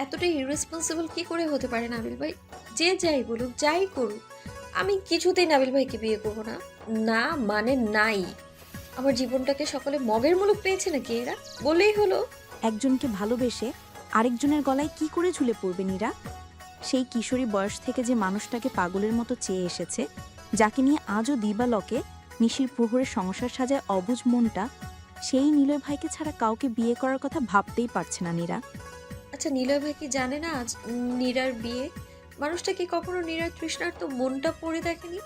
এতটাই ইররেসপন্সিবল কি করে হতে পারে নাবিল ভাই? যে যাই বলুক, যাই করুক, আমি কিছুতেই নাবিল ভাইকে বিয়ে করবো না। না মানে নাই। আমার জীবনটাকে সকলে মগের মুলুক পেয়েছে নাকি এরা? বলেই হলো। একজনকে ভালোবেসে আরেকজনের গলায় কি করে ঝুলে পড়বে নীরা? সেই কিশোরী বয়স থেকে যে মানুষটাকে পাগলের মতো চেয়ে এসেছে, যাকে নিয়ে আজও দিবালকে নিশির প্রহরে সংসার সাজায় অবুঝ মনটা, সেই নিলয় ভাইকে ছাড়া কাউকে বিয়ে করার কথা ভাবতেই পারছে না নীরা। আচ্ছা, নিলয় ভাই কি জানে না আজ নীরার বিয়ে? মানুষটা কি কখনো নীরার তৃষ্ণার তো মনটা পড়ে দেখেনি?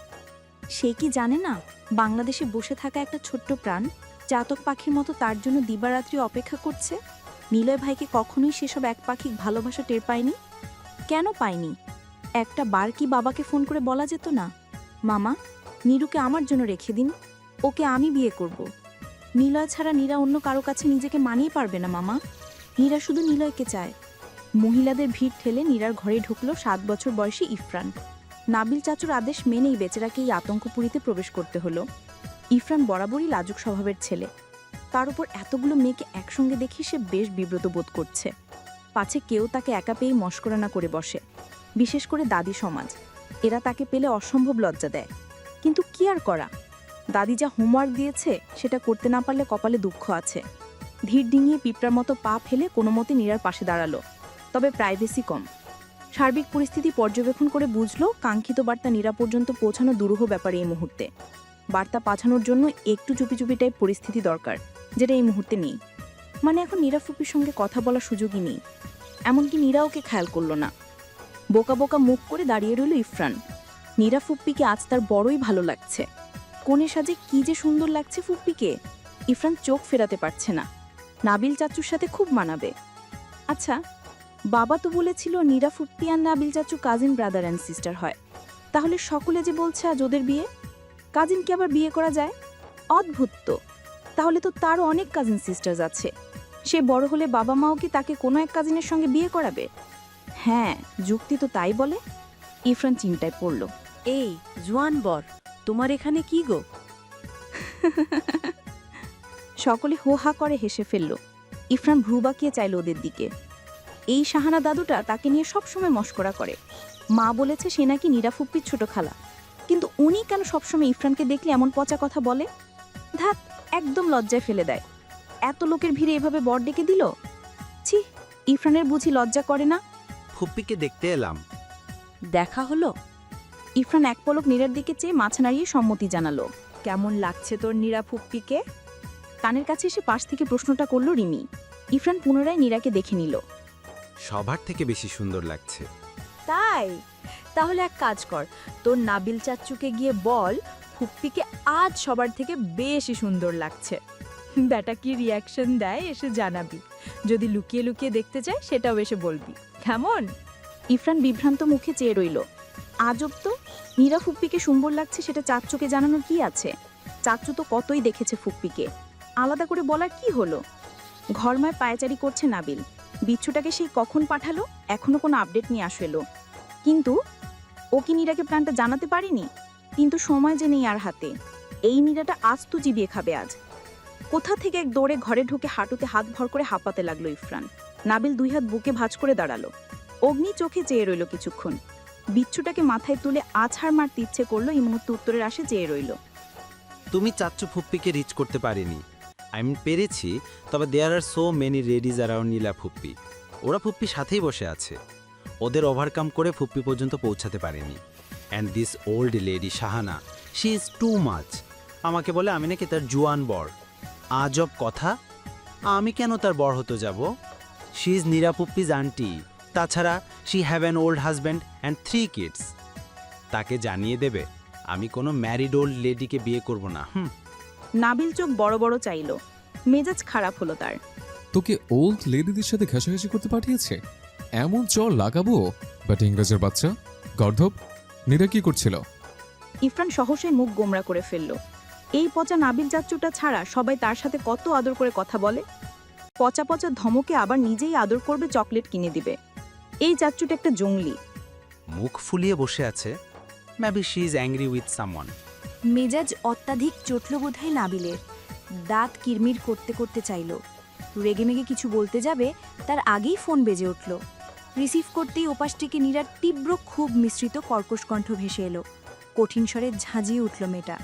সে কি জানে না বাংলাদেশে বসে থাকা একটা ছোট্ট প্রাণ চাতক পাখির মতো তার জন্য দিবারাত্রি অপেক্ষা করছে? নিলয় ভাইকে কখনোই সেসব এক পাখিক ভালোবাসা টের পায়নি। কেন পায়নি? একটা বার কি বাবাকে ফোন করে বলা যেত না, মামা, নীরুকে আমার জন্য রেখে দিন, ওকে আমি বিয়ে করব। নিলয় ছাড়া নীরা অন্য কারো কাছে নিজেকে মানিয়ে পারবে না মামা। নীরা শুধু নিলয়কে চায়। মহিলাদের ভিড় ঠেলে নীরার ঘরে ঢুকলো 7 বছর বয়সী ইফরান। নাবিল চাচুর আদেশ মেনেই বেচারাকে এই আতঙ্কপুরীতে প্রবেশ করতে হলো। ইফরান বরাবরই লাজুক স্বভাবের ছেলে। তার উপর এতগুলো মেয়েকে একসঙ্গে দেখে সে বেশ বিব্রত বোধ করছে। পাছে কেউ তাকে একা পেয়ে মস্করা না করে বসে, বিশেষ করে দাদি সমাজ। এরা তাকে পেলে অসম্ভব লজ্জা দেয়। কিন্তু কি আর করা, দাদি যা হোমওয়ার্ক দিয়েছে সেটা করতে না পারলে কপালে দুঃখ আছে। ধীর ডিঙিয়ে পিঁপড়ার মতো পা ফেলে কোনো মতে নীরার পাশে দাঁড়ালো, তবে প্রাইভেসি কম। সার্বিক পরিস্থিতি পর্যবেক্ষণ করে বুঝলো কাঙ্ক্ষিত বার্তা নীরা পর্যন্ত পৌঁছানো দুরূহ ব্যাপার এই মুহূর্তে। বার্তা পাঠানোর জন্য একটু চুপি চুপি টাইপ পরিস্থিতি দরকার, যেটা এই মুহূর্তে নেই। মানে এখন নীরা ফুপির সঙ্গে কথা বলার সুযোগই নেই। এমনকি নীরা ওকে খেয়াল করলো না। বোকা বোকা মুখ করে দাঁড়িয়ে রইল ইফরান। নীরা ফুপ্পিকে আজ তার বড়ই ভালো লাগছে। কোণে সাজে কি যে সুন্দর লাগছে ফুপ্পিকে, ইফরান চোখ ফেরাতে পারছে না। নাবিল চাচুর সাথে খুব মানাবে। আচ্ছা, বাবা তো বলেছিল নীরা ফুপ্পি আর নাবিল চাচু কাজিন ব্রাদার অ্যান্ড সিস্টার হয়। তাহলে সকলে যে বলছে আজ ওদের বিয়ে, কাজিনকে আবার বিয়ে করা যায়? অদ্ভুত তো। তাহলে তো তারও অনেক কাজিন সিস্টার্স আছে। সে বড় হলে বাবা মাও কি তাকে কোনো এক কাজিনের সঙ্গে বিয়ে করাবে? হ্যাঁ, যুক্তি তো তাই বলে। ইরফান চিন্তায় পড়ল। এই জোয়ান বর, তোমার এখানে কি গো? সকলে হো হা করে হেসে ফেলল। ইরফান ভ্রু বাঁকিয়ে চাইল ওদের দিকে। এই শাহানা দাদুটা তাকে নিয়ে সবসময় মস্করা করে। মা বলেছে সে নাকি নীরা ফুপ্পির ছোট খালা, কিন্তু উনি কেন সবসময় ইরফানকে দেখলে এমন পচা কথা বলে? ধাত, একদম লজ্জায় ফেলে দেয়। এত লোকের ভিড়ে এভাবে বর ডেকে দিল। ছি, ইরফানের বুঝি লজ্জা করে না? ফুপ্পিকে দেখতে এলাম। দেখা হলো? ইরফান এক পলক নীরার দিকে চেয়ে মাথা নাড়িয়ে সম্মতি জানালো। কেমন লাগছে তোর নীরা ফুপ্পিকে? কানের কাছে এসে পাশ থেকে প্রশ্নটা করল রিমি। ইরফান পুনরায় নীরাকে দেখে নিল। সবার থেকে বেশি সুন্দর লাগছে। তাই? তাহলে এক কাজ কর, তোর নাবিল চাচ্চুকে গিয়ে বল ফুপ্পিকে আজ সবার থেকে বেশি সুন্দর লাগছে। ব্যাটা কি রিয়াকশন দেয় এসে জানাবি। যদি লুকিয়ে লুকিয়ে দেখতে চায় সেটাও এসে বলবি, কেমন? ইরফান বিভ্রান্ত মুখে চেয়ে রইল। আজব তো, নীরা ফুপ্পিকে সুন্দর লাগছে সেটা চাচ্চুকে জানানোর কি আছে? চাচ্চু তো কতই দেখেছে ফুপ্পিকে, আলাদা করে বলার কি হলো? ঘরমায় পায়চারি করছে নাবিল। বিচ্ছুটাকে সেই কখন পাঠালো, এখনো কোনো আপডেট নিয়ে আসলো। কিন্তু ও কি নীরাকে প্ল্যানটা জানাতে পারেনি? কিন্তু সময় যে নেই আর হাতে। এই নীরাটা আজ তো চিবিয়ে খাবে আজ। কোথা থেকে এক দৌড়ে ঘরে ঢুকে হাঁটুতে হাত ভর করে হাঁপাতে লাগলো ইরফান। নাবিল 2 হাত বুকে ভাঁজ করে দাঁড়ালো। অগ্নি চোখে চেয়ে রইল কিছুক্ষণ। বিচ্ছুটাকে মাথায় তুলে আছাড় মারতে ইচ্ছে করলো, এই মুহূর্তে উত্তরের আশে চেয়ে রইল। তুমি চাচ্চু ফুপ্পিকে রিচ করতে পারিনি। আমি পেরেছি, তবে দেয়ার আর সো মেনি রেডিজ অ্যারাউন্ড নীলা ফুপ্পি। ওরা ফুপ্পি সাথেই বসে আছে। ওদের ওভারকাম করে ফুপ্পি পর্যন্ত পৌঁছাতে পারেনি। And this old lady Shahana, she is too much. আমাকে বলে আমি নাকি তার জুয়ান বর। আজব কথা, আমি কেন তার বর হতে যাব? শি ইজ নীরা ফুপ্পিজ আন্টি। তাছাড়া she have an old husband and 3 kids. তাকে জানিয়ে দেবে আমি কোনো ম্যারিড ওল্ড লেডিকে বিয়ে করব না। নাবিল চোখ বড় বড় চাইল। মেজাজ খারাপ হলো তার। তোকে ওল্ড লেডিদের সাথে ঘেঁষাঘেঁষি করতে পাঠিয়েছে? এমন চর লাগাবো, বাট ইংরেজের বাচ্চা গর্ধব। নীরা কি করছিল? ইরফান সহসাই মুখ গোমরা করে ফেলল। এই পচা নাবিল চাচ্চুটা ছাড়া সবাই তার সাথে কত আদর করে কথা বলে। পচা পচা ধমকে আবার নিজেই আদর করবে, চকলেট কিনে দিবে। এই চাচ্চুটা একটা জঙ্গলি। মুখ ফুলিয়ে বসে আছে। Maybe she is angry with someone. মেজাজ অত্যাধিক চটল বোধহয় নাবিলের। দাঁত কিরমির করতে করতে চাইল। রেগেমেগে কিছু বলতে যাবে, তার আগেই ফোন বেজে উঠল। রিসিভ করতেই ওপাশ থেকে নীরার তীব্র ক্ষোভ মিশ্রিত কর্কশ কণ্ঠ ভেসে এলো। কঠিন স্বরে ঝাঁঝিয়ে উঠল মেয়েটা।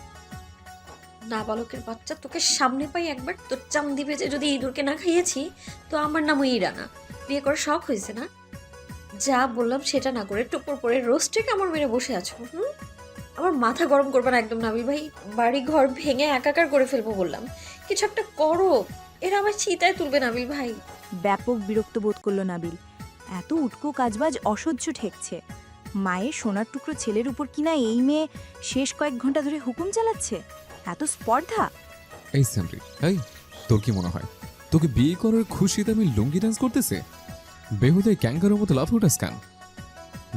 নাবালকের বাচ্চা, তোকে সামনে পাই একবার, তোর চাম দিবে যে যদি ইঁদুরকে না খাইয়েছি তো আমার নামও ইরা না। বিয়ে করার শখ হয়েছে না? যা বললাম সেটা না করে টুপুর করে রোস্টে কামড় মেরে বসে আছো। আমার মাথা গরম করবে না একদম নাবিল ভাই। বাড়ি ঘর ভেঙে একাকার করে ফেলবো বললাম, কিছু একটা করো। এরা আমার চিতায় তুলবে নাবিল ভাই। ব্যাপক বিরক্ত বোধ করল নাবিল। এত উটকো কাজবাজ অসহ্য ঠেকছে। মায়ের সোনার টুকরো ছেলের উপর কিনা এই মেয়ে শেষ কয়েক ঘন্টা ধরে হুকুম চালাচ্ছে। এত স্পর্ধা! এই স্যামরি, এই তোর কি মনে হয় তোকে বিয়ে করার খুশিতে আমি লুঙ্গি ডান্স করতেছে? বেহুদায় ক্যাঙ্গারের মতো লাফ উঠাস কেন?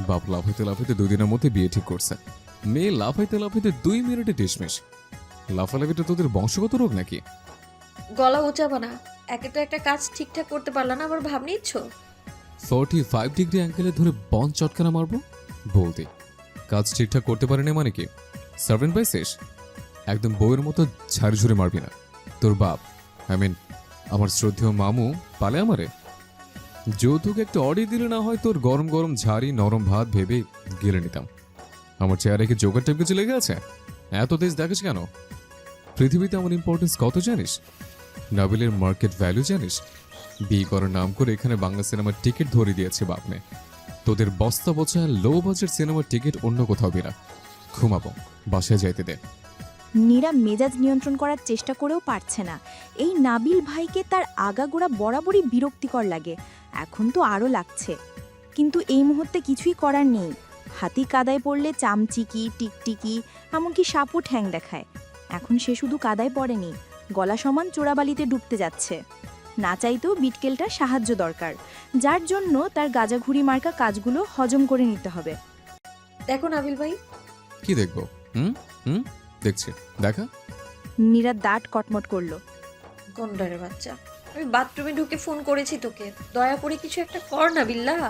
বাপ লাফাইতে লাফাইতে 2 দিনের মধ্যে বিয়ে ঠিক করছে। মেয়ে লাফাইতে লাফাইতে 2 মিনিটে ডিসমিস। লাফালাফিটা তোদের বংশগত রোগ নাকি? গলা উঁচাবা না। একে তো একটা কাজ ঠিকঠাক করতে পারলা না, আবার ভাব নিচ্ছ। 45 ডিগ্রি অ্যাঙ্গেলে ধরে বন চটকানা মারবো বলতে? কাজ ঠিকঠাক করতে পারেনি মানে কি সার্ভেন্ট বাই শেষ? একদম বউয়ের মতো ঝাড়ি ঝুড়ে মারবি না। তোর বাপ, আমার শ্রদ্ধেয় মামু পালে আমারে। যৌতুক একটা অর্ডার দিলে না হয় তোর গরম গরম ঝাড়ি নরম ভাত ভেবে গেলে নিতাম। আমার চেয়ারে কি জোগাড় টাইপ কিছু লেগে আছে? এত তেজ দেখিস কেন? পৃথিবীতে আমার ইম্পর্টেন্স কত জানিস? নাবিলের মার্কেট ভ্যালু জানিস? বিয়ে করার নাম করে এখানে বাংলা সিনেমার টিকিট ধরে দিয়েছে বাপনে। তোদের বস্তা বোঝা লো বাজেট সিনেমার টিকিট অন্য কোথাও বিনা। ঘুমাবো, বাসায় যাইতে দে। নীরা মেজাজ নিয়ন্ত্রণ করার চেষ্টা করেও পারছে না। এই নাবিল ভাইকে তার আগাগোড়া বরাবরই বিরক্তিকর লাগে, এখন তো আরও লাগছে। কিন্তু এই মুহূর্তে কিছুই করার নেই। হাতি কাদায় পড়লে চামচিকি টিকটিকি এমনকি সাপও ঠ্যাং দেখায়। এখন সে শুধু কাদায় পড়েনি, গলা সমান চোরাবালিতে ডুবতে যাচ্ছে। না চাইতেও বিটকেলটা সাহায্য দরকার, যার জন্য তার গাজাঘুরি মার্কা কাজগুলো হজম করে নিতে হবে। দেখো নাবিল ভাই। কি দেখবো? দেখছি, দেখা। নীরা দাঁত কটমট করলো। গন্ডারের বাচ্চা, আমি বাথরুমে ঢুকে ফোন করেছি তোকে, দয়া করে কিছু একটা কর না বিল্লাহ।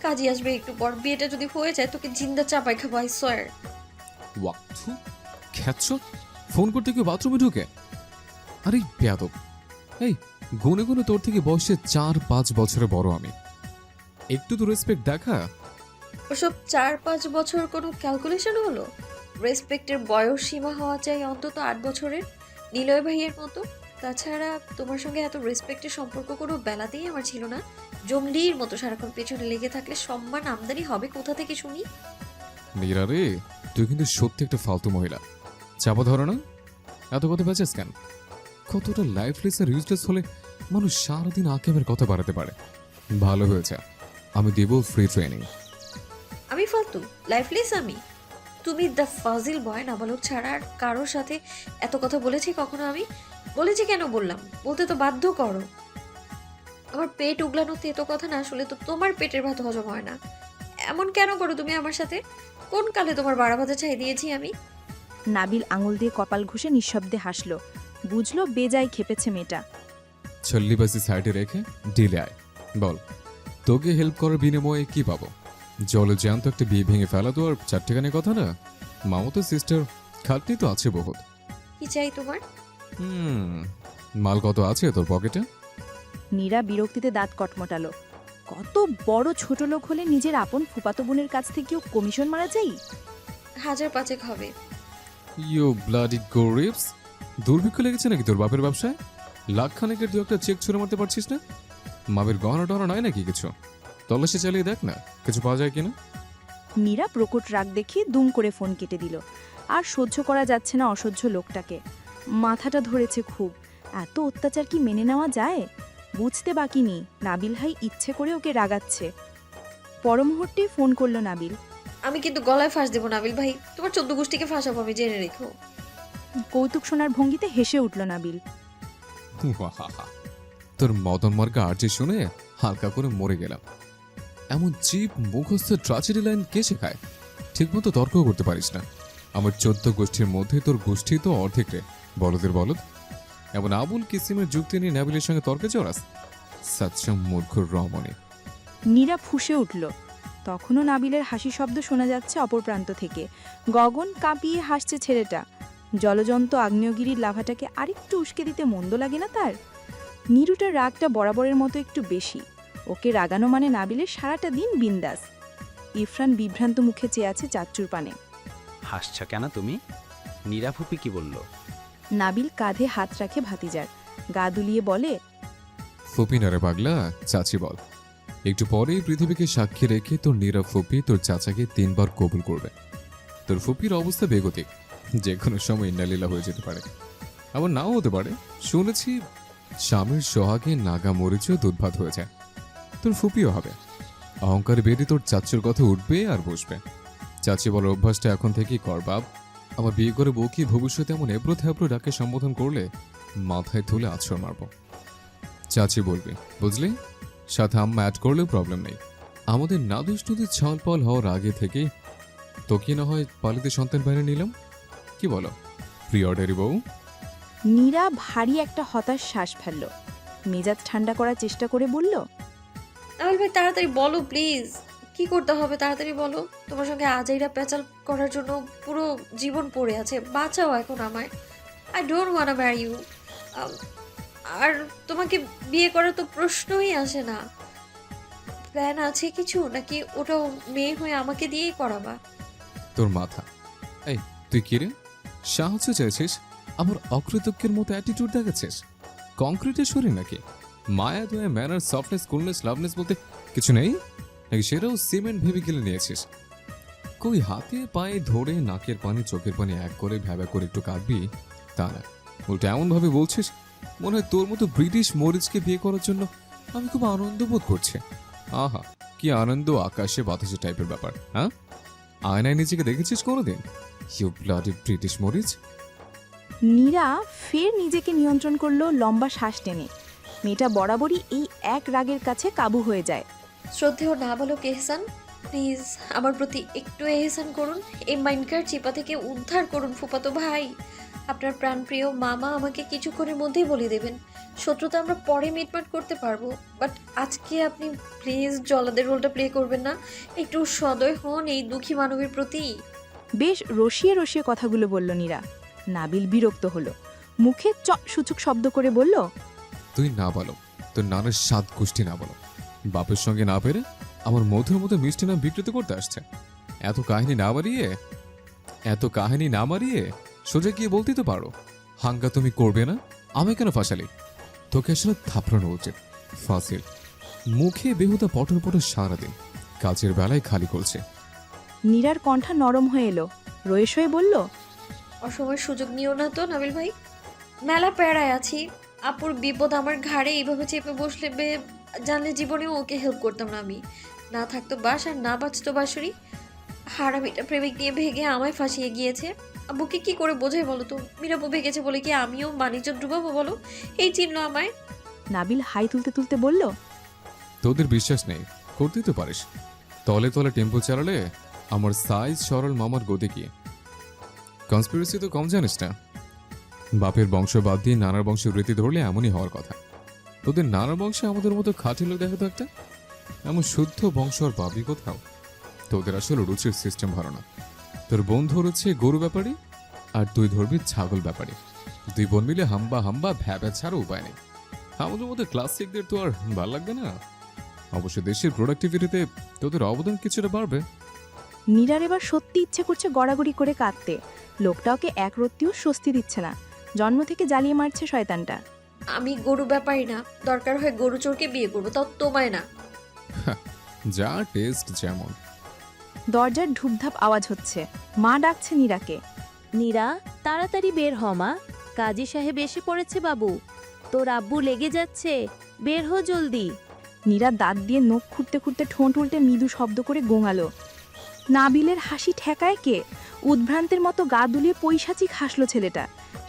কাজী আসবে একটু পর, বিয়েটা যদি হয়ে যায় তোকে জিন্দা চাপাই খাবো, আই সোয়ার। ওয়াক্থু খ্যাচ্ছ, ফোন করতে কেউ বাথরুমে ঢুকে? আরে বেয়াদব! এই গুনে গুনে তোর থেকে বয়সে 4-5 বছরের বড় আমি। একটু তো রেসপেক্ট দেখা। ওসব 4-5 বছর কোনো ক্যালকুলেশন হলো? রেসপেক্টের বয়স সীমা হওয়া চাই অন্তত 8 বছরের, নিলয় ভাইয়ের মতো। তাছাড়া তোমার সঙ্গে এত রেসপেক্টের সম্পর্ক কোনো বেলাতেই আমার ছিল না। জমলির মতো সারাক্ষণ পেছনে লেগে থাকলে সম্মান আমদানি হবে কোথা থেকে শুনি? নীরা রে, তুই কিন্তু সত্যি একটা ফালতু মহিলা। চাপা ধরো না, এত কথা বেঁচেস কেন? কতটা লাইফলেস আর ইউজলেস হলে মানুষ সারাদিন আকেবের কথা বাড়াতে পারে। ভালো হয়েছে, আমি দেব ফ্রি ট্রেনিং। আমি ফালতু লাইফলেস? আমি? তুমি দ্য ফাজিল বয়, নাবালক ছাড়া আর কারোর সাথে এত কথা বলেছি কখনো আমি? বলেছি কেন বললাম? বলতে তো বাধ্য করো। আমার পেট উগলানোতে এত কথা না আসলে তো তোমার পেটের ভাত হজম হয় না। এমন কেন করো তুমি আমার সাথে? কোন কালে তোমার বাড়া ভাজা চাই দিয়েছি আমি? নাবিল আঙুল দিয়ে কপাল ঘষে নিঃশব্দে হাসল। বুঝলো বেজায় খেপেছে মেয়েটা। ছল্লিবাসি সাইডে রেখে ডিলে আয়। বল, তোকে হেল্প করার বিনিময়ে কি পাবো? জলে জ্যান্ত একটা বিয়ে ভেঙে ফেলা তো আর চারটেখানি কথা না। মামো তো সিস্টার, খাটনি তো আছে বহুত। কি চাই তোমার? মাল কত আছে তোর পকেটে? নীরা বিরক্তিতে দাঁত কটমটালো। কত বড় ছোট লোক হলে নিজের আপন ফুপাতো বোনের কাছ থেকেও কমিশন মারা যায়? 1000-5 হবে। ইউ ব্লাডি গরিবস! দুর্ভিক্ষ লেগেছে নাকি তোর বাপের ব্যবসায়? লাখখানেকের দু একটা চেক ছুঁড়ে মারতে পারছিস না? মামের গহনা টহনা নাই নাকি কিছু? তল্লাশি চালিয়ে দেখ না, কিছু পাওয়া যায় কিনা। নীরা প্রকট রাগ দেখিয়ে দুম করে ফোন কেটে দিল। আর সহ্য করা যাচ্ছে না অসহ্য লোকটাকে। মাথাটা ধরেছে খুব। এত অত্যাচার কি মেনে নেওয়া যায়? বুঝতে বাকি নেই নাবিল ভাই ইচ্ছে করে ওকে রাগাচ্ছে। পরমুহূর্তে ফোন করলো নাবিল। আমি কিন্তু গলায় ফাঁস দেবো নাবিল ভাই, তোমার 14 গোষ্ঠীকে ফাঁসাবো আমি, জেনে রেখো। কৌতুক শোনার ভঙ্গিতে হেসে উঠল নাবিল। তোর মদন মার্কা আর্জি শুনে হালকা করে মরে গেলাম। এমন চিপ মুখস্থ ট্রাজেডি লাইন কে শেখায়? ঠিক মতো তর্কও করতে পারিস না। আমার 14 গোষ্ঠীর মধ্যে তোর গোষ্ঠী তো অর্ধেক রে, বলদের বলদ। এমন আবুল কিসিমের যুক্তি নিয়ে নাবিলের সঙ্গে তর্কে চড়াস? সাচ্চা মূর্খর রমণী। নীরা ফুঁসে উঠল। তখনও নাবিলের হাসি শব্দ শোনা যাচ্ছে অপর প্রান্ত থেকে। গগন কাঁপিয়ে হাসছে ছেলেটা। জলজন্ত আগ্নেয়গিরির লাভাটাকে আরেকটু উস্কে দিতে মন্দ লাগে না তার। নীরুটার রাগটা বরাবরের মতো একটু বেশি। ওকে রাগানো মানে নাবিলের সারাটা দিন বিন্দাস। ইরফান বিভ্রান্ত মুখে চেয়ে আছে চাচ্চুর পানে। হাসছ কেন তুমি? নীরা ফুপি কি বলল? নাবিল কাঁধে হাত রাখে ভাতিজার, গা দুলিয়ে বলে, ফুপি না রে পাগলা, চাচি বল। একটু পরেই পৃথিবীকে সাক্ষী রেখে তোর নীরব ফুপি তোর চাচাকে 3 বার কবুল করবে। তোর ফুপির অবস্থা বেগতিক, যে কোনো সময় ইন্নালিল্লাহ হয়ে যেতে পারে, আবার নাও হতে পারে। শুনেছি স্বামীর সোহাগে নাগা মরিচও দুধ ভাত হয়ে যায়। তোর ফুপিও হবে। অহংকারে বেরি তোর চাচ্চুর কথা উঠবে আর বসবে। চাচি বলার অভ্যাসটা এখন থেকেই কর বাপ। আমার বিয়ে করে বউ কি ভবিষ্যতে এমন এবড়ো থেবড়ো ডাকে সম্বোধন করলে মাথায় তুলে আছড় মারব। চাচি বলবি, বুঝলি? সাথে আম্মা অ্যাড করলেও প্রবলেম নেই। আমাদের নাদুস টুদুস ছাল পাল হওয়ার আগে থেকে তোকে না হয় পালিতে সন্তান বাইরে নিলাম। কি বলো প্রি অর্ডারি বউ? নীরা ভারী একটা হতাশ শ্বাস ফেলল, মেজাজ ঠান্ডা করার চেষ্টা করে বলল, নাবিল ভাই তাড়াতাড়ি বলো প্লিজ, কি করতে হবে তাড়াতাড়ি বলো। তোমার সঙ্গে আজাইরা পেঁচাল করার জন্য পুরো জীবন পড়ে আছে, বাঁচাও এখন আমায়। I don't wanna marry you. আর তোমাকে বিয়ে করার তো প্রশ্নই আসে না। প্ল্যান আছে কিছু, নাকি ওটাও মেয়ে হয়ে আমাকে দিয়েই করাবা? তোর মাথা। এই তুই কি রে, সাহায্য চাইছিস আবার অকৃতজ্ঞের মতো অ্যাটিটিউড দেখাচ্ছিস? কংক্রিটের শরীর নাকি? মায়া দয়া ম্যানার সফটনেস কুলনেস লাভনেস বলতে কিছু নেই নাকি? সেটাও সিমেন্ট ভেবে গেলে নিয়েছিস? কই হাতে পায়ে ধরে নাকের পানি চোখের পানি এক করে ভ্যাবা করে একটু কাঁদবি তা না, উল্টা এমনভাবে বলছিস মনে হয় তোর মতো ব্রিটিশ মরিচকে বিয়ে করার জন্য আমি খুব আনন্দ বোধ করছি। আহা কি আনন্দ আকাশে বাতাসে টাইপের ব্যাপার। হ্যাঁ, আয়নায় নিজেকে দেখেছিস কোনোদিন? ইউ ব্লাডি ব্রিটিশ মরিচ। নীরা ফের নিজেকে নিয়ন্ত্রণ করলো লম্বা শ্বাস টেনে। মেয়েটা বরাবরই এই এক রাগের কাছে কাবু হয়ে যায়। শ্রদ্ধেয় না বলো এহসান, প্লিজ আমার প্রতি একটু এহসান করুন। এই মাইন্ডকার চিপা থেকে উদ্ধার করুন ফুফাতো ভাই। আপনার প্রাণপ্রিয় মামা আমাকে কিছুক্ষণের মধ্যেই বলে দেবেন। শত্রুতা আমরা পরে মিটমাট করতে পারবো, বাট আজকে আপনি প্লিজ জলাদের রোলটা প্লে করবেন না। একটু সদয় হন এই দুঃখী মানবের প্রতি। বেশ রসিয়ে রসিয়ে কথাগুলো বলল নীরা। নাবিল বিরক্ত হলো, মুখে সূচক শব্দ করে বলল, তুই না বলো, তোর নানের 7 গোষ্ঠী না বলো। বাপের সঙ্গে না পেরে আমার মধুর মতো মিষ্টি নাম বিকৃত করতে আসছে। এত কাহিনী না মারিয়ে সোজা গিয়ে বলতেই তো পারো, হাঙ্গা তুমি করবে না, আমি কেন ফাঁসালি? তোকে আসলে থাপড়ানো উচিত। ফাসিল মুখে বেহুদা পটর পটর সারাদিন, কাজের বেলায় খালি করছে। নীরার কণ্ঠা নরম হয়ে এলো, রয়েস হয়ে বলল, অসময় সুযোগ নিও না তো নাবিল ভাই, মেলা প্যারায় আছি। আপুর বিপদ আমার ঘাড়ে এইভাবে চেপে বসলে জানলে জীবনেও ওকে হেল্প করতাম না আমি। না থাকতো বাস আর না বাঁচতো বাঁশুরি। হারামিটা প্রেমিক নিয়ে ভেগে আমায় ফাঁসিয়ে গিয়েছে। আব্বুকে কি করে বোঝাই বলো তো? মীরাপু ভেগেছে বলে কি আমিও বাণিজ্য ডুবাবো বলো? এই চিনলো আমায়। নাবিল হাই তুলতে তুলতে বলল, তোদের বিশ্বাস নেই, করতেই তো পারিস। তলে তলে টেম্পো চালালে আমার সাইজ সরল মামার গতি কি? কনস্পিরেসি তো কম জানিস না। বাপের বংশ বাদ দিয়ে নানার বংশের রীতি ধরলে এমনই হওয়ার কথা। তোদের নানার বংশে আমাদের মতো খাটিল দেখা তো একটা এমন শুদ্ধ বংশ আর পাবি কোথাও। তোদের আসলে রুচির সিস্টেম ভালো না। তোর বোন ধরেছে গরু ব্যাপারী আর তুই ধরবি ছাগল ব্যাপারী। 2 বোন মিলে হাম্বা হাম্বা ভ্যাবা ছাড়া উপায় নেই। আমাদের মতো ক্লাসিকদের তো আর ভাল লাগবে না। অবশ্য দেশের প্রোডাক্টিভিটিতে তোদের অবদান কিছুটা বাড়বে। নীরার এবার সত্যি ইচ্ছে করছে গড়াগড়ি করে কাঁদতে। লোকটা ওকে এক রত্তিও স্বস্তি দিচ্ছে না, জন্ম থেকে জ্বালিয়ে মারছে শয়তানটা। আমি গরু ব্যাপারই না, দরকার হয় গরু চোরকে বিয়ে করবো, তাও তোমায় না। যা টেস্ট যেমন। দরজার ঢুপধাপ আওয়াজ হচ্ছে, মা ডাকছে নীরাকে। নীরা, তাড়াতাড়ি বের হ মা, কাজী সাহেব এসে পড়েছে বাবু। তোর আব্বু লেগে যাচ্ছে, বের হ জলদি। নীরা দাঁত দিয়ে নখ খুঁড়তে খুঁড়তে ঠোঁট উল্টে মৃদু শব্দ করে গোঙালো। নাবিলের হাসি ঠেকায় কে? উদ্ভ্রান্তের মতো গা দুলিয়ে পৈশাচিক হাসলো ছেলেটা।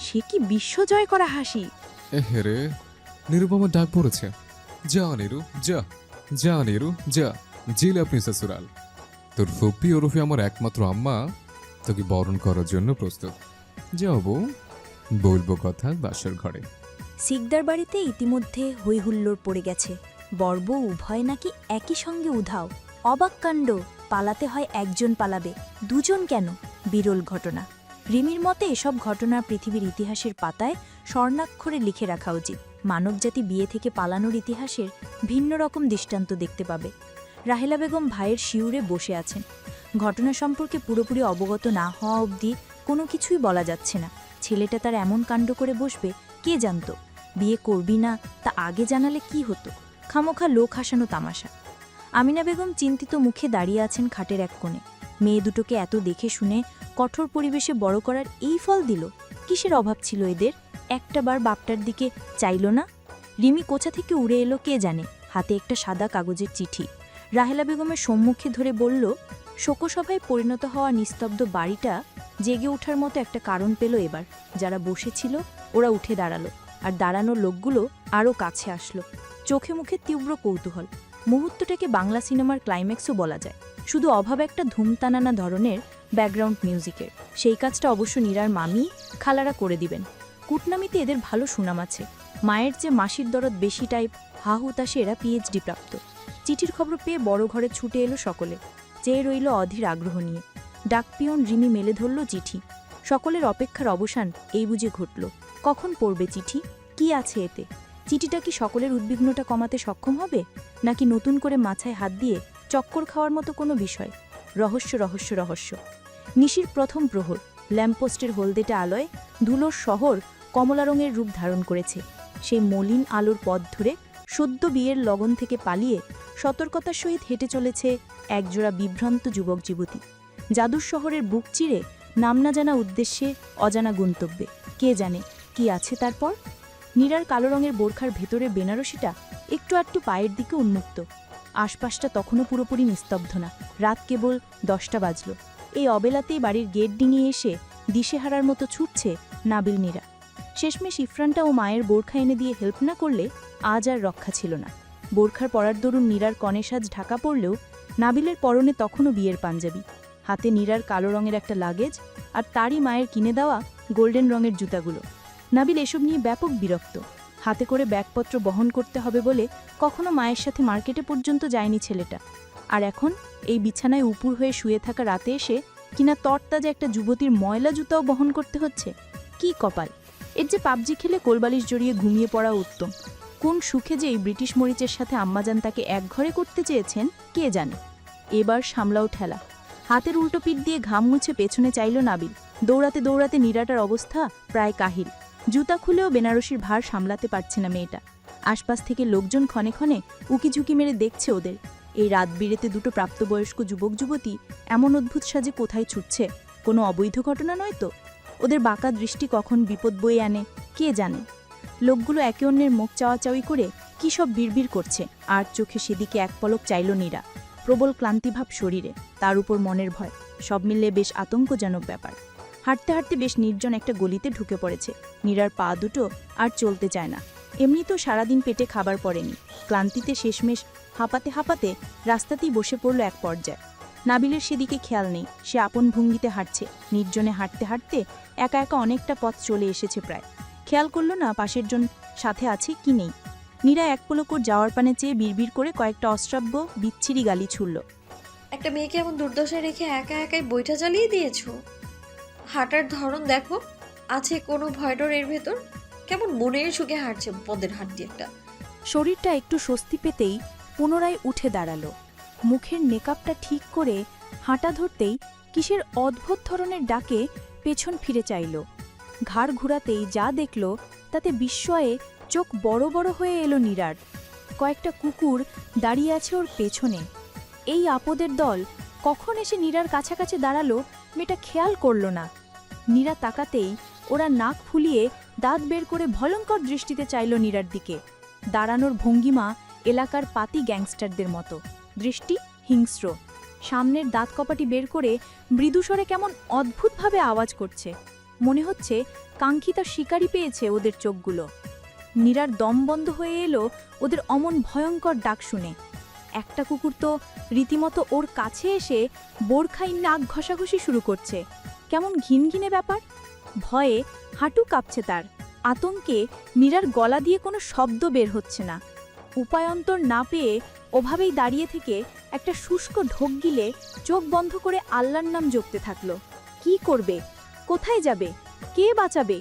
সে কি বিশ্বজয় করা হাসি! রে নিরুপমা ডাক পড়েছে। যা নিরু যা, যা নিরু যা, জিল আপনি শ্বশুরাল। তোর ফুপ্পি ওরফে আমার একমাত্র আম্মা তোকে বরণ করার জন্য প্রস্তুত। যাও বউ, বলবো কথা বাসর ঘরে। শিকদার বাড়িতে ইতিমধ্যে হইহুল্লোড় পড়ে গেছে। বর্ব উভয় নাকি একই সঙ্গে উধাও। অবাক কাণ্ড, পালাতে হয় একজন পালাবে, দুজন কেন? বিরল ঘটনা। রিমির মতে এসব ঘটনা পৃথিবীর ইতিহাসের পাতায় স্বর্ণাক্ষরে লিখে রাখা উচিত। মানবজাতি বিয়ে থেকে পালানোর ইতিহাসের ভিন্ন রকম দৃষ্টান্ত দেখতে পাবে। রাহেলা বেগম ভাইয়ের শিউরে বসে আছেন। ঘটনা সম্পর্কে পুরোপুরি অবগত না হওয়া অবধি কোনো কিছুই বলা যাচ্ছে না। ছেলেটা তার এমন কাণ্ড করে বসবে কে জানত? বিয়ে করবি না তা আগে জানালে কি হতো? খামোখা লোক হাসানো তামাশা। আমিনা বেগম চিন্তিত মুখে দাঁড়িয়ে আছেন খাটের এক কোণে। মেয়ে দুটোকে এত দেখে শুনে কঠোর পরিবেশে বড় করার এই ফল দিল। কিসের অভাব ছিল এদের? একটাবার বাপটার দিকে চাইল না? রিমি কোথা থেকে উড়ে এলো কে জানে। হাতে একটা সাদা কাগজের চিঠি। রাহেলা বেগমের সম্মুখে ধরে বলল, শোকসভায় পরিণত হওয়া নিস্তব্ধ বাড়িটা জেগে ওঠার মতো একটা কারণ পেল এবার। যারা বসেছিল ওরা উঠে দাঁড়ালো, আর দাঁড়ানোর লোকগুলো আরও কাছে আসলো। চোখে মুখে তীব্র কৌতূহল। মুহূর্তটাকে বাংলা সিনেমার ক্লাইম্যাক্সও বলা যায়। শুধু অভাব একটা ধুমতানানা ধরনের ব্যাকগ্রাউন্ড মিউজিকের। সেই কাজটা অবশ্য নীরার মামি খালারা করে দিবেন। কুটনামিতে এদের ভালো সুনাম আছে। মায়ের চেয়ে মাসির দরদ বেশি টাইপ হা হুতাশে এরা পিএইচডি প্রাপ্ত। চিঠির খবর পেয়ে বড় ঘরে ছুটে এলো সকলে। চেয়ে রইল অধীর আগ্রহ নিয়ে। ডাকপিয়ন রিমি মেলে ধরল চিঠি। সকলের অপেক্ষার অবসান এই বুঝে ঘটল। কখন পড়বে চিঠি? কি আছে এতে? চিঠিটা কি সকলের উদ্বিগ্নতা কমাতে সক্ষম হবে, নাকি নতুন করে মাথায় হাত দিয়ে চক্কর খাওয়ার মতো কোনো বিষয়? রহস্য রহস্য রহস্য। নিশির প্রথম প্রহর। ল্যাম্পপোস্টের হলদেটে আলোয় ধুলোর শহর কমলা রঙের রূপ ধারণ করেছে। সেই মলিন আলোর পথ ধরে সদ্য বিয়ের লগন থেকে পালিয়ে সতর্কতার সহিত হেঁটে চলেছে একজোড়া বিভ্রান্ত যুবক যুবতী। জাদুর শহরের বুক চিরে নাম না জানা উদ্দেশ্যে অজানা গন্তব্যে। কে জানে কি আছে তারপর? নীরার কালো রঙের বোরখার ভেতরে বেনারসিটা একটু আটটু পায়ের দিকে উন্মুক্ত। আশপাশটা তখনও পুরোপুরি নিস্তব্ধ না। রাত কেবল 10টা বাজল। এই অবেলাতেই বাড়ির গেট ডিঙিয়ে এসে দিশেহারার মতো ছুটছে নাবিল নীরা। শেষমেশ ইফরানটা ও মায়ের বোরখা এনে দিয়ে হেল্প না করলে আজ আর রক্ষা ছিল না। বোরখার পরার দরুন নীরার কনে সাজ ঢাকা পড়লেও নাবিলের পরনে তখনও বিয়ের পাঞ্জাবি। হাতে নীরার কালো রঙের একটা লাগেজ, আর তারই মায়ের কিনে দেওয়া গোল্ডেন রঙের জুতাগুলো। নাবিল এসব নিয়ে ব্যাপক বিরক্ত। হাতে করে ব্যাগপত্র বহন করতে হবে বলে কখনো মায়ের সাথে মার্কেটে পর্যন্ত যায়নি ছেলেটা। আর এখন এই বিছানায় উপুর হয়ে শুয়ে থাকা রাতে এসে কিনা তরতাজা একটা যুবতীর ময়লা জুতাও বহন করতে হচ্ছে। কি কপাল! এর যে পাবজি খেলে কোলবালিশ জড়িয়ে ঘুমিয়ে পড়া উত্তম। কোন সুখে যে এই ব্রিটিশ মরিচের সাথে আম্মাজান তাকে এক ঘরে করতে চেয়েছেন কে জানে। এবার সামলাও ঠেলা। হাতের উল্টো পিঠ দিয়ে ঘাম মুছে পেছনে চাইল নাবিল। দৌড়াতে দৌড়াতে নীরাটার অবস্থা প্রায় কাহিল। জুতা খুলেও বেনারসির ভার সামলাতে পারছে না মেয়েটা। আশপাশ থেকে লোকজন ক্ষণে ক্ষণে উকিঝুঁকি মেরে দেখছে ওদের। এই রাত বিরেতে দুটো প্রাপ্তবয়স্ক যুবক যুবতী এমন অদ্ভুত সাজে কোথায় ছুটছে? কোনো অবৈধ ঘটনা নয় তো? ওদের বাঁকা দৃষ্টি কখন বিপদ বয়ে আনে কে জানে। লোকগুলো একে অন্যের মুখ চাওয়াচাওয়ি করে কী সব বিড়বিড় করছে। আর চোখে সেদিকে এক পলক চাইল নীরা। প্রবল ক্লান্তিভাব শরীরে, তার উপর মনের ভয়, সব মিলিয়ে বেশ আতঙ্কজনক ব্যাপার। হাঁটতে হাঁটতে বেশ নির্জন একটা গলিতে ঢুকে পড়েছে। নীরার পা দুটো আর চলতে চায় না। এমনি তো সারাদিন পেটে খাবার পড়েনি। ক্লান্তিতে শেষমেশ হাঁপাতে হাঁপাতে রাস্তাতেই বসে পড়ল এক পর্যায়ে। নাবিলের সেদিকে খেয়াল নেই। সে আপন ভঙ্গিতে হাঁটছে। নির্জনে হাঁটতে হাঁটতে একা একা অনেকটা পথ চলে এসেছে প্রায়। খেয়াল করল না পাশের জন সাথে আছে কি নেই। নীরা এক পলক ওর যাওয়ার পানে চেয়ে বিড়বিড় করে কয়েকটা অশ্রাব্য বিচ্ছিরি গালি ছুড়ল। একটা মেয়েকে এমন দুর্দশায় রেখে একা একাই বইটা চালিয়ে দিয়েছো। হাঁটার ধরন দেখো, আছে কোনো ভয়ডর এর ভেতর? কেমন মনের সুখে হাঁটছে পদের হাঁটটি একটা। শরীরটা একটু স্বস্তি পেতেই পুনরায় উঠে দাঁড়ালো। মুখের মেকআপটা ঠিক করে হাঁটা ধরতেই কিসের অদ্ভুত ধরনের ডাকে পেছন ফিরে চাইল। ঘাড় ঘুরাতেই যা দেখল তাতে বিস্ময়ে চোখ বড় বড় হয়ে এলো নীরার। কয়েকটা কুকুর দাঁড়িয়ে আছে ওর পেছনে। এই আপদের দল কখন এসে নীরার কাছাকাছি দাঁড়ালো মেয়েটা খেয়াল করল না। নীরা তাকাতেই ওরা নাক ফুলিয়ে দাঁত বের করে ভয়ঙ্কর দৃষ্টিতে চাইল নীরার দিকে। দাঁড়ানোর ভঙ্গিমা এলাকার পাতি গ্যাংস্টারদের মতো, দৃষ্টি হিংস্র। সামনের দাঁত কপাটি বের করে মৃদুস্বরে কেমন অদ্ভুতভাবে আওয়াজ করছে। মনে হচ্ছে কাঙ্ক্ষিতা শিকারি পেয়েছে ওদের চোখগুলো। নীরার দম বন্ধ হয়ে এলো ওদের অমন ভয়ঙ্কর ডাক শুনে। একটা কুকুর তো রীতিমতো ওর কাছে এসে বোরখাই নাক ঘষাঘষি শুরু করছে। কেমন ঘিনঘিনে ব্যাপার। ভয়ে হাঁটু কাঁপছে তার। আতঙ্কে নীরার গলা দিয়ে কোনো শব্দ বের হচ্ছে না। উপায়ন্তর না পেয়ে ওভাবেই দাঁড়িয়ে থেকে একটা শুষ্ক ঢোক গিলে চোখ বন্ধ করে আল্লাহর নাম জপতে থাকলো। কি করবে? কোথায় যাবে? কে বাঁচাবে?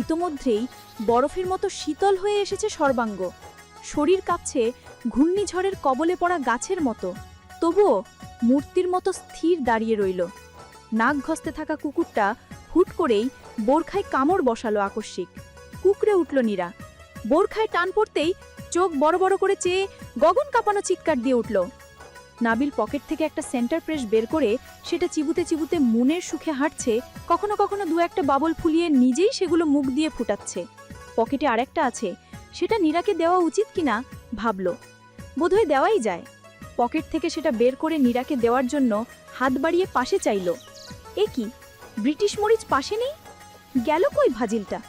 ইতোমধ্যেই বরফের মতো শীতল হয়ে এসেছে সর্বাঙ্গ। শরীর কাঁপছে ঘূর্ণিঝড়ের কবলে পড়া গাছের মতো, তবুও মূর্তির মতো স্থির দাঁড়িয়ে রইল। নাক ঘষতে থাকা কুকুরটা হুট করেই বোরখায় কামড় বসালো আকস্মিক। কুকড়ে উঠল নীরা। বোরখায় টান পড়তেই চোখ বড় বড় করে চেয়ে গগন কাঁপানো চিৎকার দিয়ে উঠল। নাবিল পকেট থেকে একটা সেন্টার প্রেস বের করে সেটা চিবুতে চিবুতে মনের সুখে হাঁটছে, কখনো কখনো দু একটা বাবল ফুলিয়ে নিজেই সেগুলো মুখ দিয়ে ফুটাচ্ছে। পকেটে আরেকটা আছে, সেটা নীরাকে দেওয়া উচিত কিনা ভাবল। বোধহয় দেওয়াই যায়। পকেট থেকে সেটা বের করে নীরাকে দেওয়ার জন্য হাত বাড়িয়ে পাশে চাইল। এ কি, ব্রিটিশ মরিচ পাশে নেই? গেল কই ভাজিলটা?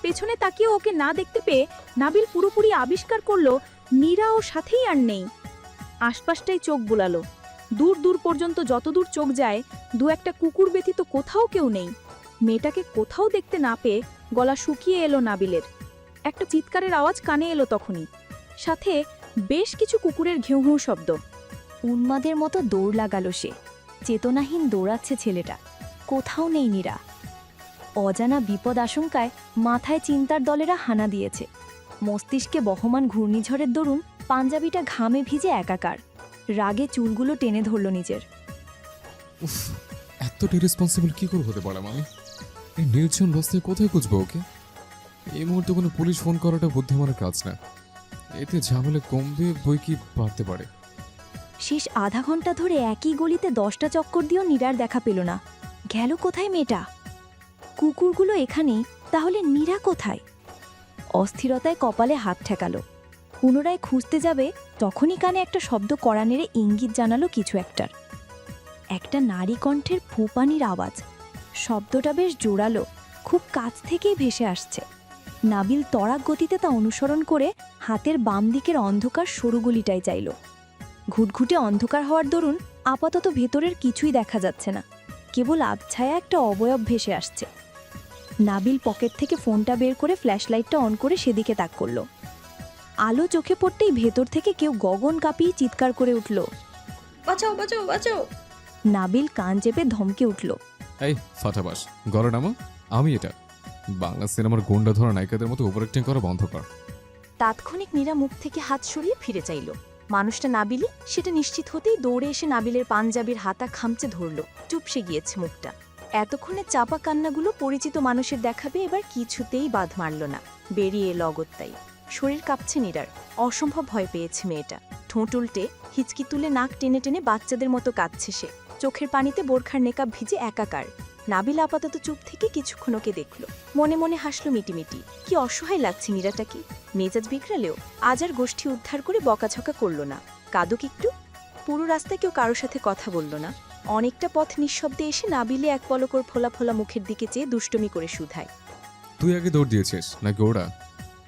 পেছনে তাকিয়ে ওকে না দেখতে পেয়ে নাবিল পুরোপুরি আবিষ্কার করলো নীরা ও সাথেই আর নেই। আশপাশটাই চোখ বুলালো। দূর দূর পর্যন্ত যতদূর চোখ যায় দু একটা কুকুর ব্যতীত কোথাও কেউ নেই। মেয়েটাকে কোথাও দেখতে না পেয়ে গলা শুকিয়ে এলো নাবিলের। একটা চিৎকারের আওয়াজ কানে এলো তখনই, সাথে বেশ কিছু কুকুরের ঘেউ ঘেউ শব্দ। উন্মাদের মতো দৌড় লাগালো সে। চেতনাহীন দৌড়াচ্ছে ছেলেটা। কোথাও নেই নীরা। অজানা বিপদ আশঙ্কায় মাথায় চিন্তার দলেরা হানা দিয়েছে। মস্তিষ্কে বহমান ঘূর্ণিঝড়ের দরুন পাঞ্জাবিটা ঘামে ভিজে একাকার। রাগে চুলগুলো টেনে ধরল নিজের। উফ, এত ইরেসপন্সিবল কি করে হতে পারলাম আমি? এই নির্জন রাস্তায় কোথায় খুঁজবো ওকে? এই মুহূর্তে কোনো পুলিশ ফোন করাটা বুদ্ধিমানের কাজ না। এতে ঝামেলা কমবে বই কি বাড়তে পারে। শেষ আধা ঘন্টা ধরে একই গলিতে 10টা চক্কর দিয়েও নীরার দেখা পেল না। গেল কোথায় মেয়েটা? কুকুরগুলো এখানেই, তাহলে নীরা কোথায়? অস্থিরতায় কপালে হাত ঠেকালো। পুনরায় খুঁজতে যাবে তখনই কানে একটা শব্দ কড়া নেড়ে ইঙ্গিত জানালো কিছু একটার। একটা নারী কণ্ঠের ফুপানির আওয়াজ। শব্দটা বেশ জোরালো, খুব কাছ থেকেই ভেসে আসছে। নাবিল তড়াক গতিতে তা অনুসরণ করে হাতের বাম দিকের অন্ধকার সরু গলিটায় চাইল। ঘুটঘুটে অন্ধকার হওয়ার দরুন আপাতত ভেতরের কিছুই দেখা যাচ্ছে না, কেবল আবছায়া একটা অবয়ব ভেসে আসছে। নাবিল পকেট থেকে ফোনটা বের করে ফ্ল্যাশলাইটটা অন করে সেদিকে তাক করল। আলো চোখে পড়তেই ভেতর থেকে কেউ গগন কাঁপিয়ে চিৎকার করে উঠল। বাঁচাও বাঁচাও বাঁচাও! নাবিল কান চেপে ধমকে উঠল। এই ফাটাবাস, গলা নামা। আমি এটা বাংলা সিনেমার গুন্ডা ধরা নায়িকাদের মতো ওভার অ্যাক্টিং করা বন্ধ কর। তাৎক্ষণিক নীরা মুখ থেকে হাত সরিয়ে ফিরে চাইল। মানুষটা নাবিলি সেটা নিশ্চিত হতেই দৌড়ে এসে নাবিলের পাঞ্জাবির হাতা খামচে ধরল। চুপসে গিয়েছে মুখটা। এতক্ষণে চাপা কান্নাগুলো পরিচিত মানুষের দেখাবে এবার কিছুতেই বাঁধ মারল না। বেরিয়ে এলো অগত্যাই। শরীর কাঁপছে নীরার। অসম্ভব ভয় পেয়েছে মেয়েটা। ঠোঁট উল্টে হিচকি তুলে নাক টেনে টেনে বাচ্চাদের মতো কাঁদছে সে। চোখের পানিতে বোরখার নেকাব ভিজে একাকার। নাবিল আপাতত চুপ থেকে কিছুক্ষণ ওকে দেখল। মনে মনে হাসলো মিটিমিটি। কি অসহায় লাগছে নীরাটাকে। মেজাজ বিগড়ালেও আজ আর গোষ্ঠী উদ্ধার করে বকাঝকা করল না। কাদুক একটু। পুরো রাস্তায় কেউ কারোর সাথে কথা বলল না। অনেকটা পথ নিঃশব্দে এসে নাবিলে এক পলকর ফোলা ফোলা মুখের দিকে চেয়ে দুষ্টমি করে শুধায়। তুই আগে দৌড় দিয়েছিস নাকি ওরা?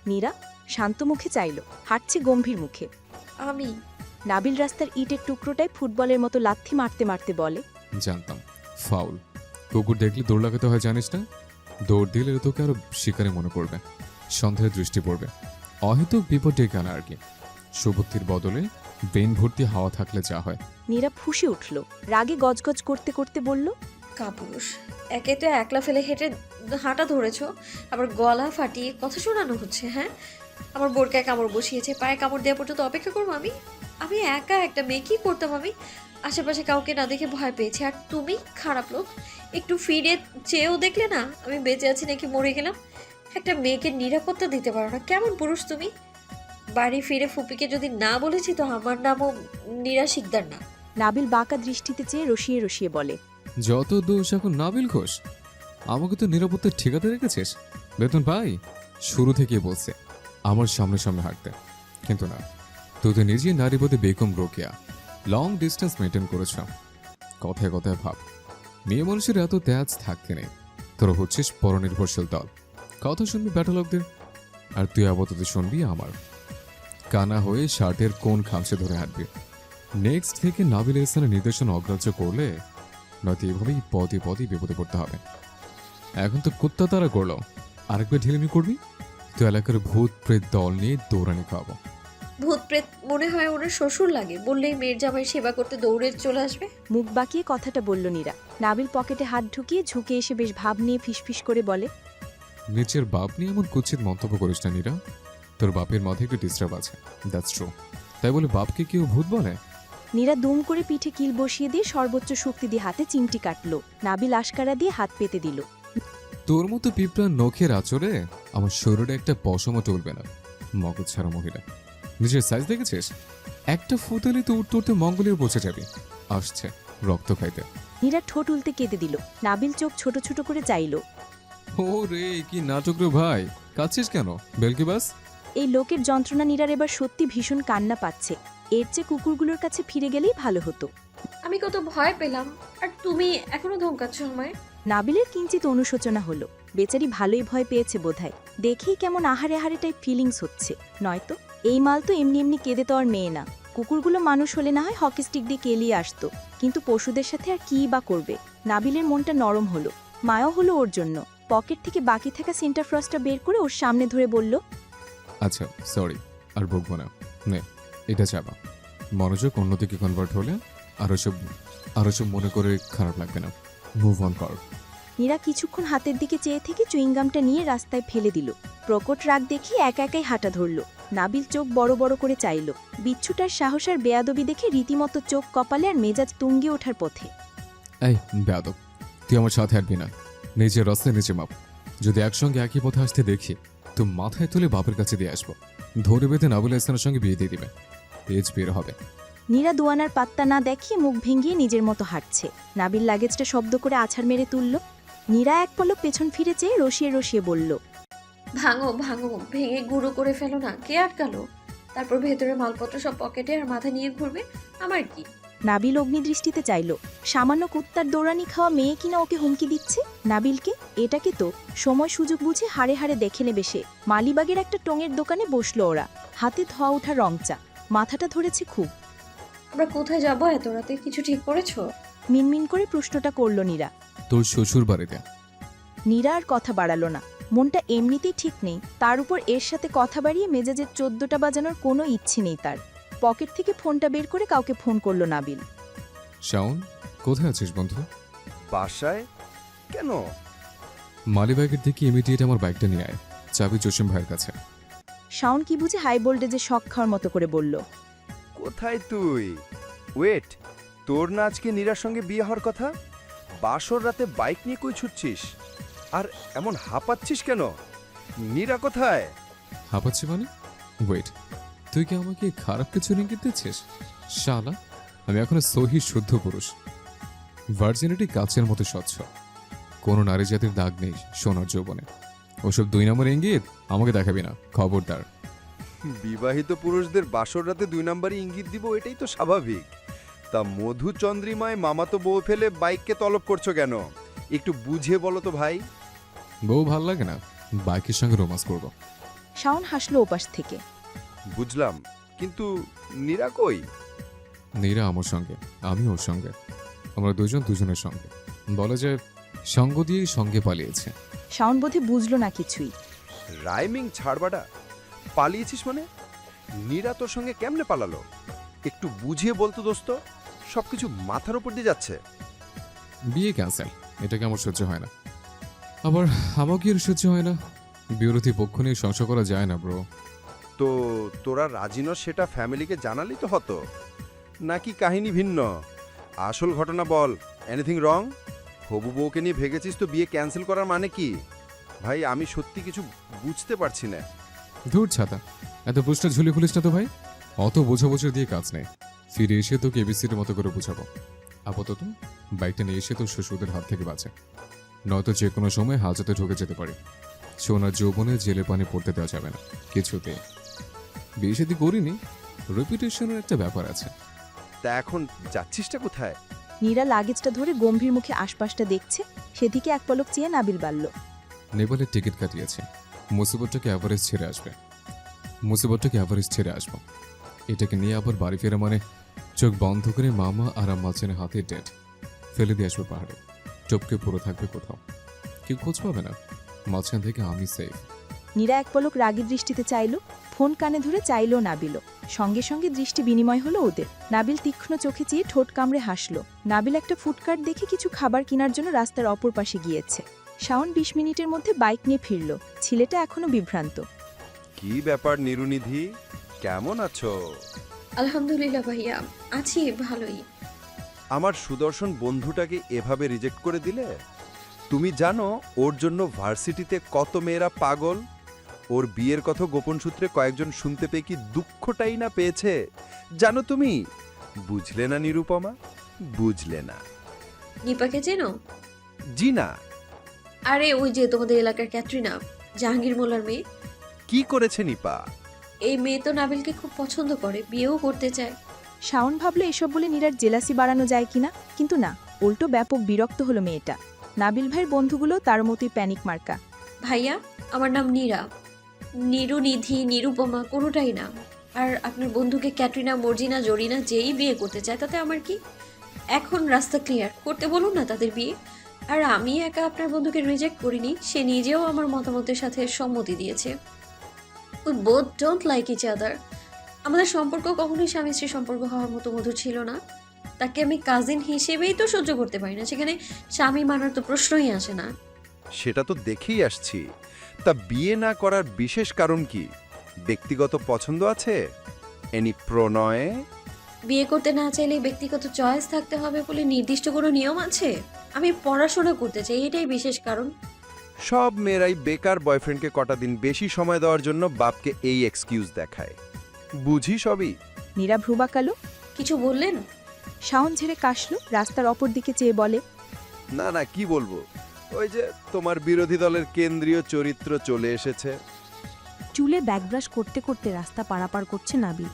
নীরা শান্ত মুখে চাইল, হাঁটছে গম্ভীর মুখে। আমি নাবিল রাস্তার ইটের টুকরোটায় ফুটবলের মতো লাথি মারতে মারতে বলে। জানতাম, ফাউল। কুকুর দেখলে দৌড় লাগাতে হয় জানিস না? দৌড় দিলে তোকে আরো শিকারে মনে করবে, সন্দেহের দৃষ্টি পড়বে। অহেতুক বিপদ ডেকে আনা আর কি। সুবুদ্ধির বদলে ব্রেন ভর্তি হাওয়া থাকলে যা হয়। নীরা ফুঁসে উঠল। রাগে গজগজ করতে করতে বলল। কাপুরুষ! একে তো একলা ফেলে হেঁটে হাঁটা ধরেছো, আবার গলা ফাটিয়ে কথা শোনানো হচ্ছে। হ্যাঁ, আমার বোরকায় কামড় বসিয়েছে, পায়ে কামড় দেওয়া পর্যন্ত অপেক্ষা করবো আমি? আমি একা একটা মেয়ে, কি করতাম আমি? আশেপাশে কাউকে না দেখে ভয় পেয়েছি। আর তুমি খারাপ লোক, একটু ফিরে চেয়েও দেখলে না আমি বেঁচে আছি নাকি মরে গেলাম। একটা মেয়েকে নিরাপত্তা দিতে পারো না, কেমন পুরুষ তুমি? বাড়ি ফিরে ফুপিকে যদি না বলেছি তো আমার নামও নীরা শিকদার না। নাবিল বাঁকা দৃষ্টিতে চেয়ে রসিয়ে রসিয়ে বলে। যত দোষ এখন নাবিল ঘোষ। আমাকে তো নিরাপত্তার ঠিকাতে রেখেছিস। বেতন পাই? শুরু থেকেই বলছে আমার সামনে সামনে হাঁটতে, কিন্তু না, তুই তো নিজেই নারীপদে Begum Rokeya. Long distance maintain করেছ। কথায় কথায় ভাব, মেয়ে মানুষের এত তেজ থাকতে নেই। তোরা হচ্ছিস পরনির্ভরশীল দল। কথা শুনবি ব্যাটা লোকদের, আর তুই আপাতত শুনবি আমার। কানা হয়ে শার্টের কোন খামচে ধরে হাঁটবি। নেক্সট থেকে নাবিল ইহসানের নির্দেশনা অগ্রাহ্য করলে নয়তো এভাবেই পদে পদে বিপদে পড়তে হবে। এখন তো কুত্তা তারা করলো, আরেকবার ঢিলেমি করবি, তুই এলাকার ভূত প্রেত দল নিয়ে দৌড়ানি খাওয়াবো। ভূত প্রেত মনে হয় ওনার শ্বশুর লাগে, বললেই মেয়ের জামাই সেবা করতে দৌড়ে চলে আসবে। মুখ বাঁকিয়ে কথাটা বলল নীরা। নাবিল পকেটে হাত ঢুকিয়ে ঝুঁকে এসে বেশ ভাব নিয়ে ফিসফিস করে বলে। নিজের বাপ নিয়ে এমন কুৎসিত মন্তব্য করিস না নীরা। তোর বাপের মাথায় একটু ডিস্টার্ব আছে, দ্যাটস ট্রু। তাই বলে বাপকে কেউ ভূত বলে? নীরা দুম করে পিঠে কিল বসিয়ে দিয়ে সর্বোচ্চ শক্তি দিয়ে হাতে চিমটি কাটলো। নাবিল আশকারা দিয়ে হাত পেতে দিল। তোর মতো পিঁপড়ার নখের আচরে আমার শরীরে একটা পশমও টলবে না, মগজ ছাড়া মহিলা। নিজের সাইজ দেখেছিস? একটা ফুটালি তো উঠতে উঠতে মঙ্গলেও পৌঁছে যাবে। আসছে রক্ত খাইতে। নীরা ঠোঁট উল্টে কেঁদে দিল। নাবিল চোখ ছোট ছোট করে চাইল। ও রে, কি নাটক রে ভাই, কাঁদছিস কেন? বেলকি বাস। এই লোকের যন্ত্রণা নীরার এবার সত্যি ভীষণ কান্না পাচ্ছে। এর চেয়ে কুকুরগুলোর কাছে ফিরে গেলেই ভালো হতো। আমি কত ভয় পেলাম, আর তুমি এখনো ধমকাচ্ছ আমায়। নাবিলের কিঞ্চিত অনুশোচনা হলো। বেচারি ভালোই ভয় পেয়েছে বোধহয়। দেখেই কেমন আহারে আহারে টাইপ ফিলিংস হচ্ছে। নয়তো এই মাল তো এমনি এমনি কেঁদে তো আর মেয়ে না। কুকুরগুলো মানুষ হলে না হয় হকি স্টিক দিয়ে কেলিয়ে আসতো, কিন্তু পশুদের সাথে আর কী বা করবে। নাবিলের মনটা নরম হলো, মায়াও হলো ওর জন্য। পকেট থেকে বাকি থাকা সেন্টার ফ্রস্টটা বের করে ওর সামনে ধরে বলল, আচ্ছা সরি, আর বকবো না। নে, এটা চাবা। মনোযোগ অন্যদিকে কনভার্ট হলে আরো সব মনে করে খারাপ লাগবে না। মুভ অন কর। নীরা কিছুক্ষণ হাতের দিকে চেয়ে থেকে চুইংগামটা নিয়ে রাস্তায় ফেলে দিল। প্রকট রাগ দেখিয়ে একা একাই হাঁটা ধরল। নাবিল চোখ বড় বড় করে চাইল। বিচ্ছুটার সাহস আর বেয়াদবি দেখে রীতিমতো চোখ কপালে আর মেজাজ তুঙ্গে ওঠার পথে। এই বেয়াদব, তুই আমার সাথে হাঁটবি না। নিজের রাস্তায় নিচে মাপ। যদি একসঙ্গে একই পথে আসতে দেখি তো মাথায় তুলে বাপের কাছে দিয়ে আসবো। ধরে বেঁধে নাবুল ইসলামের সঙ্গে বিয়ে দিয়ে দিবে। তেজ বের হবে। নীরা দুয়ানার পাত্তা না দেখিয়ে মুখ ভেঙিয়ে নিজের মতো হাঁটছে। নাবিল লাগেজটা শব্দ করে আছাড় মেরে তুলল। নীরা এক পলক পেছন ফিরে চেয়ে রসিয়ে রসিয়ে বলল, ভাঙো ভাঙো, ভেঙে গুঁড়ো করে ফেলো না, কে আটকালো? তারপর ভেতরে মালপত্র সব পকেটে আর মাথা নিয়ে ঘুরবে, আমার কি? নাবিল অগ্নিদৃষ্টিতে চাইল। সামান্য কুত্তার দৌড়ানি খাওয়া মেয়ে কিনা ওকে হুমকি দিচ্ছে। নাবিলকে, এটাকে তো সময় সুযোগ বুঝে হাড়ে হাড়ে দেখে নেবে সে। মালিবাগের একটা টঙের দোকানে বসলো ওরা। হাতে ধোয়া ওঠা রংচা, মাথাটা ধরেছে খুব। আমরা কোথায় যাবো এত রাতে, কিছু ঠিক করেছো? মিনমিন করে প্রশ্নটা করল নীরা। তোর শ্বশুর বাড়িতে। নীরা আর কথা বাড়ালো না। মনটা এমনিতেই ঠিক নেই, তার উপর এর সাথে কথা বাড়িয়ে মেজাজের 14টা বাজানোর কোনো ইচ্ছে নেই তার। পকেট থেকে ফোনটা বের করে কাউকে ফোন করলো নাবিল। শাওন, কোথায় আছিস বন্ধু? বাসায়? কেন? মালিবাগের দিকে ইমিডিয়েট আমার বাইকটা নিয়ে আয়। চাবি জসিম ভাইয়ের কাছে। শাওন কি বুঝে হাই ভোল্টেজে শক খাওয়ার মতো করে বলল, কোথায় তুই? ওয়েট, তোর না আজকে নীরার সঙ্গে বিয়ে হওয়ার কথা? বাসর রাতে বাইক নিয়ে কই ছুটছিস? আর এমন হাঁপাচ্ছিস কেন? নীরা কোথায়? হাঁপাচ্ছি মানে? ওয়েট, তুই কি আমাকে খারাপ কিছু ইঙ্গিত দিচ্ছিস? শালা, আমি এখনো সহি শুদ্ধ পুরুষ। ভার্জিনিটি কাচের মতো স্বচ্ছ। কোনো নারী জাতির দাগ নেই সোনার যৌবনে। ওসব 2 নম্বর ইঙ্গিত আমাকে দেখাবি না, খবরদার। বিবাহিত পুরুষদের বাসর রাতে 2 নাম্বারই ইঙ্গিত দিব, এটাই তো স্বাভাবিক। তা মধুচন্দ্রিমায় মামাতো বউ ফেলে বাইককে তলব করছো কেন? একটু বুঝিয়ে বলো তো ভাই। বউ ভাল লাগে না, বাইকের সঙ্গে রোমান্স করবো। শাওন হাসলো ওপাশ থেকে। বুঝলাম, কিন্তু নীরা কই? নীরা আমার সঙ্গে, আমি ওর সঙ্গে। আমরা দুজন দুজনের সঙ্গে। বলা যায় সঙ্গ দিয়েই সঙ্গে পালিয়েছে। শাওন বোধে বুঝলো না কিছুই। রাইমিং ছাড়বাটা, পালিয়েছিস মানে? নীরা তোর সঙ্গে কেমনে পালালো? একটু বুঝিয়ে বলতো দোস্ত, সবকিছু মাথার উপর দিয়ে যাচ্ছে। বিয়ে ক্যান্সেল, এটাকে আমার সহ্য হয় না। আবার আমাকে এর সহ্য হয় না। বিরোধী পক্ষ নিয়ে সংসার করা যায় না ব্রো। তো তোরা রাজি নস সেটা ফ্যামিলিকে জানালি তো হতো, নাকি কাহিনী ভিন্ন? আসল ঘটনা বল। Anything wrong? হবু বউকে নিয়ে ভেগেছিস তো বিয়ে ক্যান্সেল করার মানে কি? ভাই আমি সত্যি কিছু বুঝতে পারছি না। ধুর ছাতা, এত প্রশ্ন ঝুলি খুলিস না তো ভাই। অত বোঝাবোঝি দিয়ে কাজ নেই। ফিরে এসে তোকে এবিসির মতো করে বুঝাবো। আপাতত বাইকটা নিয়ে এসে তোর শ্বশুরদের হাত থেকে বাঁচে, নয়তো যে কোনো সময় হাজতে ঢুকে যেতে পারে। সোনার যৌবনে জেলে পানি পড়তে দেওয়া যাবে না কিছুতে। বিয়ে শাদী করিনি, রেপুটেশনের একটা ব্যাপার আছে। তা এখন যাচ্ছিসটা কোথায়? নীরা লাগেজটা ধরে গম্ভীর মুখে আশপাশটা দেখছে। সেদিকে এক পলক চেয়ে নাবিল বাড়ল। নেপালের টিকিট কাটিয়েছে। মুসিবতটাকে অ্যাভারেজ ছেড়ে আসবো। এটাকে নিয়ে আবার বাড়ি ফেরা মানে চোখ বন্ধ করে মামা আর আম্মাচেনের হাতে ডেট ফেলে দিয়ে আসবে পাহাড়ে। টপকে পুরো থাকবে কোথাও, কেউ খোঁজ পাবে না। মাঝখান থেকে আমি সেফ। নীরা এক পলক রাগী দৃষ্টিতে চাইল। ফোন কানে ধরে চাইল নাবিল। সঙ্গে সঙ্গে দৃষ্টি বিনিময় হলো ওদের। নাবিল তীক্ষ্ণ চোখে চেয়ে ঠোঁট কামড়ে হাসল। নাবিল একটা ফুডকার্ট দেখে কিছু খাবার কেনার জন্য রাস্তার অপর পাশে গিয়েছে। শাওন ২০ মিনিটের মধ্যে বাইক নিয়ে ফিরল। ছেলেটা এখনো বিভ্রান্ত। কি ব্যাপার নিরুনিধি, কেমন আছো? আলহামদুলিল্লাহ ভাইয়া, আছি ভালোই। আমার সুদর্শন বন্ধুটাকে এভাবে রিজেক্ট করে দিলে? তুমি জানো ওর জন্য ভার্সিটিতে কত মেয়েরা পাগল? ওর বিয়ের কথা গোপন সূত্রে কয়েকজন শুনতে পেয়ে কি দুঃখটাই না পেয়েছে জানো তুমি? বুঝলে না নিরুপমা, বুঝলে না। নিপাকে চেনো? জি না। আরে ওই যে তোমাদের এলাকার ক্যাটরিনা, জাহাঙ্গীর মোল্লার মেয়ে। কি করেছে নিপা? এই মেয়ে তো নাবিলকে খুব পছন্দ করে, বিয়েও করতে চায়। শাওন ভাবল এসব বলে নীরার জেলাসি বাড়ানো যায় কিনা, কিন্তু না, উল্টো ব্যাপক বিরক্ত হলো মেয়েটা। নাবিল ভাইয়ের বন্ধুগুলো তার মতোই প্যানিক মার্কা। ভাইয়া, আমার নাম নীরা। নিরুনিধি, নিরুপমা কোনোটাই না। আর আপনার বন্ধুকে ক্যাটরিনা, মর্জিনা, জরিনা যেই বিয়ে করতে চায় তাতে আমার কি? এখন রাস্তা ক্লিয়ার, করতে বলুন না তাদের বিয়ে। আর আমি একা আপনার বন্ধুকে রিজেক্ট করিনি, সে নিজেও আমার মতামতের সাথে সম্মতি দিয়েছে। We both don't like each other. আমাদের সম্পর্ক কখনোই স্বামী স্ত্রী সম্পর্ক হওয়ার মতো মধুর ছিল না। তাকে আমি কাজিন হিসেবেই তো সহ্য করতে পারি না, সেখানে স্বামী মানার তো প্রশ্নই আসে না। সেটা তো দেখেই আসছি। তা বিয়ে না করার বিশেষ কারণ কি? ব্যক্তিগত পছন্দ আছে? এনি প্রণয়ে? বিয়ে করতে না চাইলে ব্যক্তিগত চয়েস থাকতে হবে বলে নির্দিষ্ট কোনো নিয়ম আছে? আমি পড়াশোনা করতে চাই, এটাই বিশেষ কারণ। সব মেয়েরাই বেকার বয়ফ্রেন্ডকে কটা দিন বেশি সময় দেওয়ার জন্য বাপকে এই এক্সকিউজ দেখায়। বুঝি সবই। নীরা ভ্রুবাকালো। কিছু বললেন? শাওন ঝেড়ে কাশলো, রাস্তার অপর দিকে চেয়ে বলে, না না, কি বলবো, ওই যে তোমার বিরোধী দলের কেন্দ্রীয় চরিত্র চলে এসেছে। চুলে ব্যাকব্রাশ করতে করতে রাস্তা পারাপার করছে নাবিল,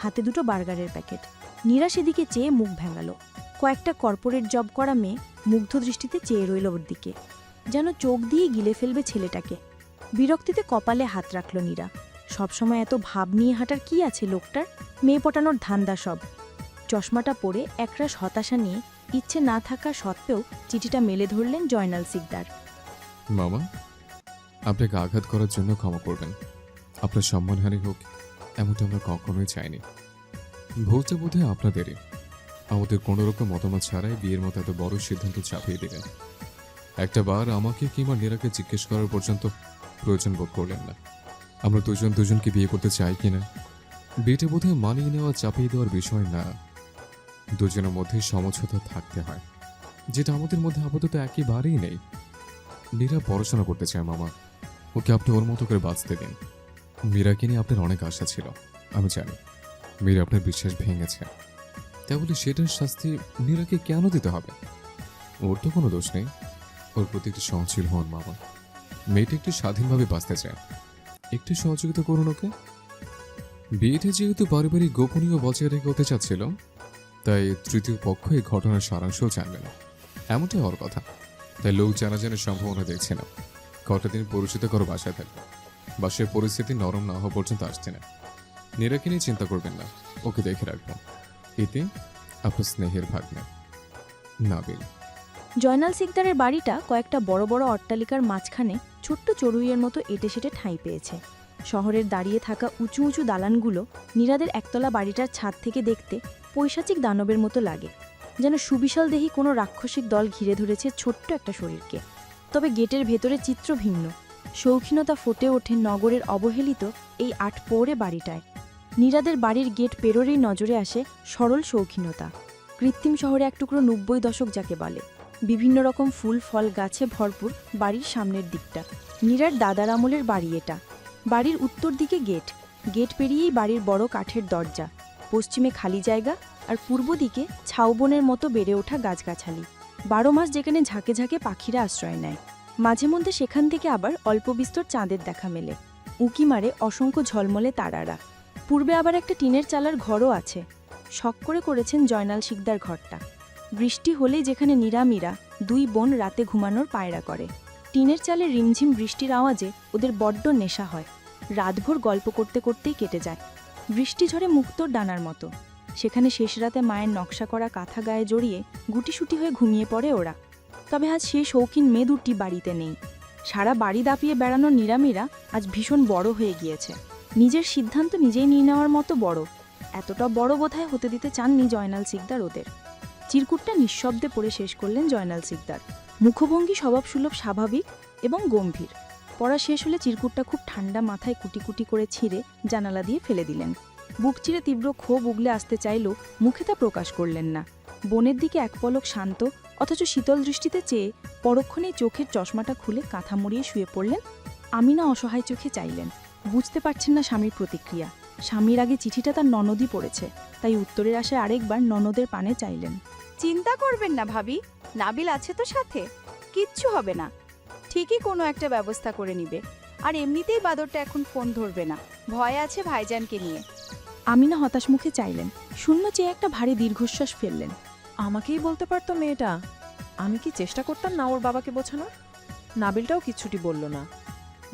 হাতে দুটো বার্গারের প্যাকেট। নীরা সেদিকে চেয়ে মুখ ভেঙালো। কয়েকটা কর্পোরেট জব করা মেয়ে মুগ্ধ দৃষ্টিতে চেয়ে রইল ওর দিকে, যেন চোখ দিয়ে গিলে ফেলবে ছেলেটাকে। বিরক্তিতে কপালে হাত রাখল নীরা। সবসময় এত ভাব নিয়ে হাঁটার কি আছে লোকটার? মেয়ে পটানোর ধান্দা সব। চশমাটা পরে একরাশ হতাশা নিয়ে ইচ্ছে না থাকা সত্ত্বেও চিঠিটা মেলে ধরলেন জয়নাল সিকদার। মামা, আপনাকে আঘাত করার জন্য ক্ষমা করবেন। আপনার সম্মানহানি হোক এমনটা আমরা কখনোই চাইনি। ভুলটা বোধহয় আপনাদেরই। আমাদের কোনো রকম মতামত ছাড়াই বিয়ের মতো এত বড় সিদ্ধান্ত চাপিয়ে দিলেন। একটা বার আমাকে কিংবা নীরাকে জিজ্ঞেস করার পর্যন্ত প্রয়োজন বোধ করলেন না আমরা দুজন দুজনকে বিয়ে করতে চাই কিনা। বিয়েটা বোধহয় মানিয়ে নেওয়া, চাপিয়ে দেওয়ার বিষয় না। দুজনের মধ্যে সমঝোতা থাকতে হয়, যেটা আমাদের মধ্যে আপাতত একেবারেই নেই। নীরা পড়াশোনা করতে চায় মামা, ওকে আপনি ওর মতো করে বাঁচতে দিন। মীরাকে নিয়ে আপনার অনেক আশা ছিল, আমি জানি। মীরা আপনার বিশ্বাস ভেঙেছে, তাই বলে সেটার শাস্তি নীরাকে কেন দিতে হবে? ওর তো কোনো দোষ নেই। ওর প্রতি একটু সহনশীল হন মামা। মেয়েটা একটু স্বাধীনভাবে বাঁচতে চায়, একটু সহযোগিতা করুন ওকে। বিয়েটা যেহেতু পারিবারিক গোপনীয় বজায় রেখে হতে চাচ্ছিল, তাই তৃতীয় পক্ষ এই ঘটনার সারাংশও জানবে না, এমনটাই ওর কথা। তাই লোক জানাজানের সম্ভাবনা দেখছে না। কটা দিন পরিচিত করো বাসায় থাকবে। বাসায় পরিস্থিতি নরম না হওয়া পর্যন্ত আসছে না। নীরাকে নিয়ে চিন্তা করবেন না, ওকে দেখে রাখবো। এতে আপনার স্নেহের ভাগ্নে নাবিল। জয়নাল সিকদারের বাড়িটা কয়েকটা বড় বড় অট্টালিকার মাঝখানে ছোট্ট চড়ুইয়ের মতো এটে সেটে ঠাঁই পেয়েছে। শহরের দাঁড়িয়ে থাকা উঁচু উঁচু দালানগুলো নীরাদের একতলা বাড়িটার ছাদ থেকে দেখতে পৈশাচিক দানবের মতো লাগে, যেন সুবিশাল দেহি কোনো রাক্ষসিক দল ঘিরে ধরেছে ছোট্ট একটা শরীরকে। তবে গেটের ভেতরে চিত্র ভিন্ন। শৌখিনতা ফুটে ওঠে নগরের অবহেলিত এই আটপৌরে বাড়িটায়। নীরাদের বাড়ির গেট পেরোরেই নজরে আসে সরল শৌখিনতা। কৃত্রিম শহরে এক টুকরো ৯০ দশক যাকে বলে। বিভিন্ন রকম ফুল ফল গাছে ভরপুর বাড়ির সামনের দিকটা। নীরার দাদার আমলের বাড়ি এটা। বাড়ির উত্তর দিকে গেট, গেট পেরিয়েই বাড়ির বড় কাঠের দরজা। পশ্চিমে খালি জায়গা, আর পূর্ব দিকে ছাউবনের মতো বেড়ে ওঠা গাছগাছালি। ১২ মাস যেখানে ঝাঁকে ঝাঁকে পাখিরা আশ্রয় নেয়। মাঝে মধ্যে সেখান থেকে আবার অল্প বিস্তর চাঁদের দেখা মেলে। উঁকি মারে অসংখ্য ঝলমলে তারারা। পূর্বে আবার একটা টিনের চালার ঘরও আছে। শখ করে করেছেন জয়নাল সিকদার ঘরটা। বৃষ্টি হলেই যেখানে নীরা দুই বোন রাতে ঘুমানোর পায়রা করে। টিনের চালে রিমঝিম বৃষ্টির আওয়াজে ওদের বড্ড নেশা হয়। রাতভর গল্প করতে করতেই কেটে যায়। বৃষ্টি ঝরে মুক্তোর ডানার মতো। সেখানে শেষ রাতে মায়ের নকশা করা কাঁথা গায়ে জড়িয়ে গুটিসুটি হয়ে ঘুমিয়ে পড়ে ওরা। তবে আজ সে শৌখিন মেয়ে দুটি বাড়িতে নেই। সারা বাড়ি দাপিয়ে বেড়ানোর নীরা আজ ভীষণ বড় হয়ে গিয়েছে। নিজের সিদ্ধান্ত নিজেই নিয়ে নেওয়ার মতো বড়। এতটা বড় বোধহয় হতে দিতে চাননি জয়নাল সিকদার ওদের। চিরকুটটা নিঃশব্দে পড়ে শেষ করলেন জয়নাল সিকদার। মুখভঙ্গি স্বভাবসুলভ স্বাভাবিক এবং গম্ভীর। পড়া শেষ হলে চিরকুটটা খুব ঠান্ডা মাথায় কুটি কুটি করে ছিঁড়ে জানালা দিয়ে ফেলে দিলেন। বুক চিরে তীব্র ক্ষোভ উগলে আসতে চাইলেও মুখে তা প্রকাশ করলেন না। বোনের দিকে এক পলক শান্ত অথচ শীতল দৃষ্টিতে চেয়ে পরক্ষণেই চোখের চশমাটা খুলে কাঁথা মুড়িয়ে শুয়ে পড়লেন। আমিনা অসহায় চোখে চাইলেন। বুঝতে পারছেন না স্বামীর প্রতিক্রিয়া। স্বামীর আগে চিঠিটা তার ননদই পড়েছে, তাই উত্তরের আশায় আরেকবার ননদের পানে চাইলেন। চিন্তা করবেন না ভাবি, নাবিল আছে তো সাথে, কিচ্ছু হবে না, ঠিকই কোনো একটা ব্যবস্থা করে নিবে। আর এমনিতেই বাদরটা এখন ফোন ধরবে না, ভয় আছে ভাইজানকে নিয়ে। আমিনা হতাশ মুখে চাইলেন। শূন্য চেয়ে একটা ভারী দীর্ঘশ্বাস ফেললেন। আমাকেই বলতে পারতো মেয়েটা, আমি কি চেষ্টা করতাম না ওর বাবাকে বোঝানোর? নাবিলটাও কিচ্ছুটি বলল না।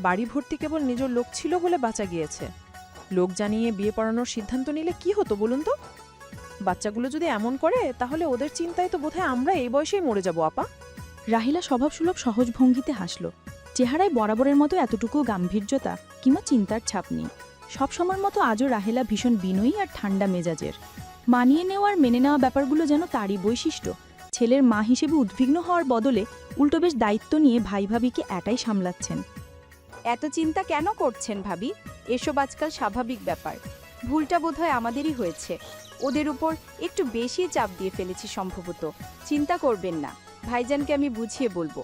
বাড়ি ভর্তি কেবল নিজের লোক ছিল বলে বাঁচা গিয়েছে। লোক জানিয়ে বিয়ে পড়ানোর সিদ্ধান্ত নিলে কি হতো বলুন তো? বাচ্চাগুলো যদি এমন করে তাহলে ওদের চিন্তায় তো বোধহয় আমরা এই বয়সেই মরে যাব আপা। রাহিলা স্বভাবসুলভ সহজ ভঙ্গিতে হাসল। চেহারায় বরাবরের মতো এতটুকু গাম্ভীর্যতা কিংবা চিন্তার ছাপ নেই। সবসময়ের মতো আজও রাহেলা ভীষণ বিনয়ী আর ঠান্ডা মেজাজের। মানিয়ে নেওয়ার মেনে নেওয়া ব্যাপারগুলো যেন তারই বৈশিষ্ট্য। ছেলের মা হিসেবে উদ্বিগ্ন হওয়ার বদলে উল্টো বেশ দায়িত্ব নিয়ে ভাই ভাবিকে এটাই সামলাচ্ছেন। এত চিন্তা কেন করছেন ভাবি? এসব আজকাল স্বাভাবিক ব্যাপার। ভুলটা বোধহয় আমাদেরই হয়েছে, ওদের উপর একটু বেশি চাপ দিয়ে ফেলেছি সম্ভবত। চিন্তা করবেন না, ভাইজানকে আমি বুঝিয়ে বলবো।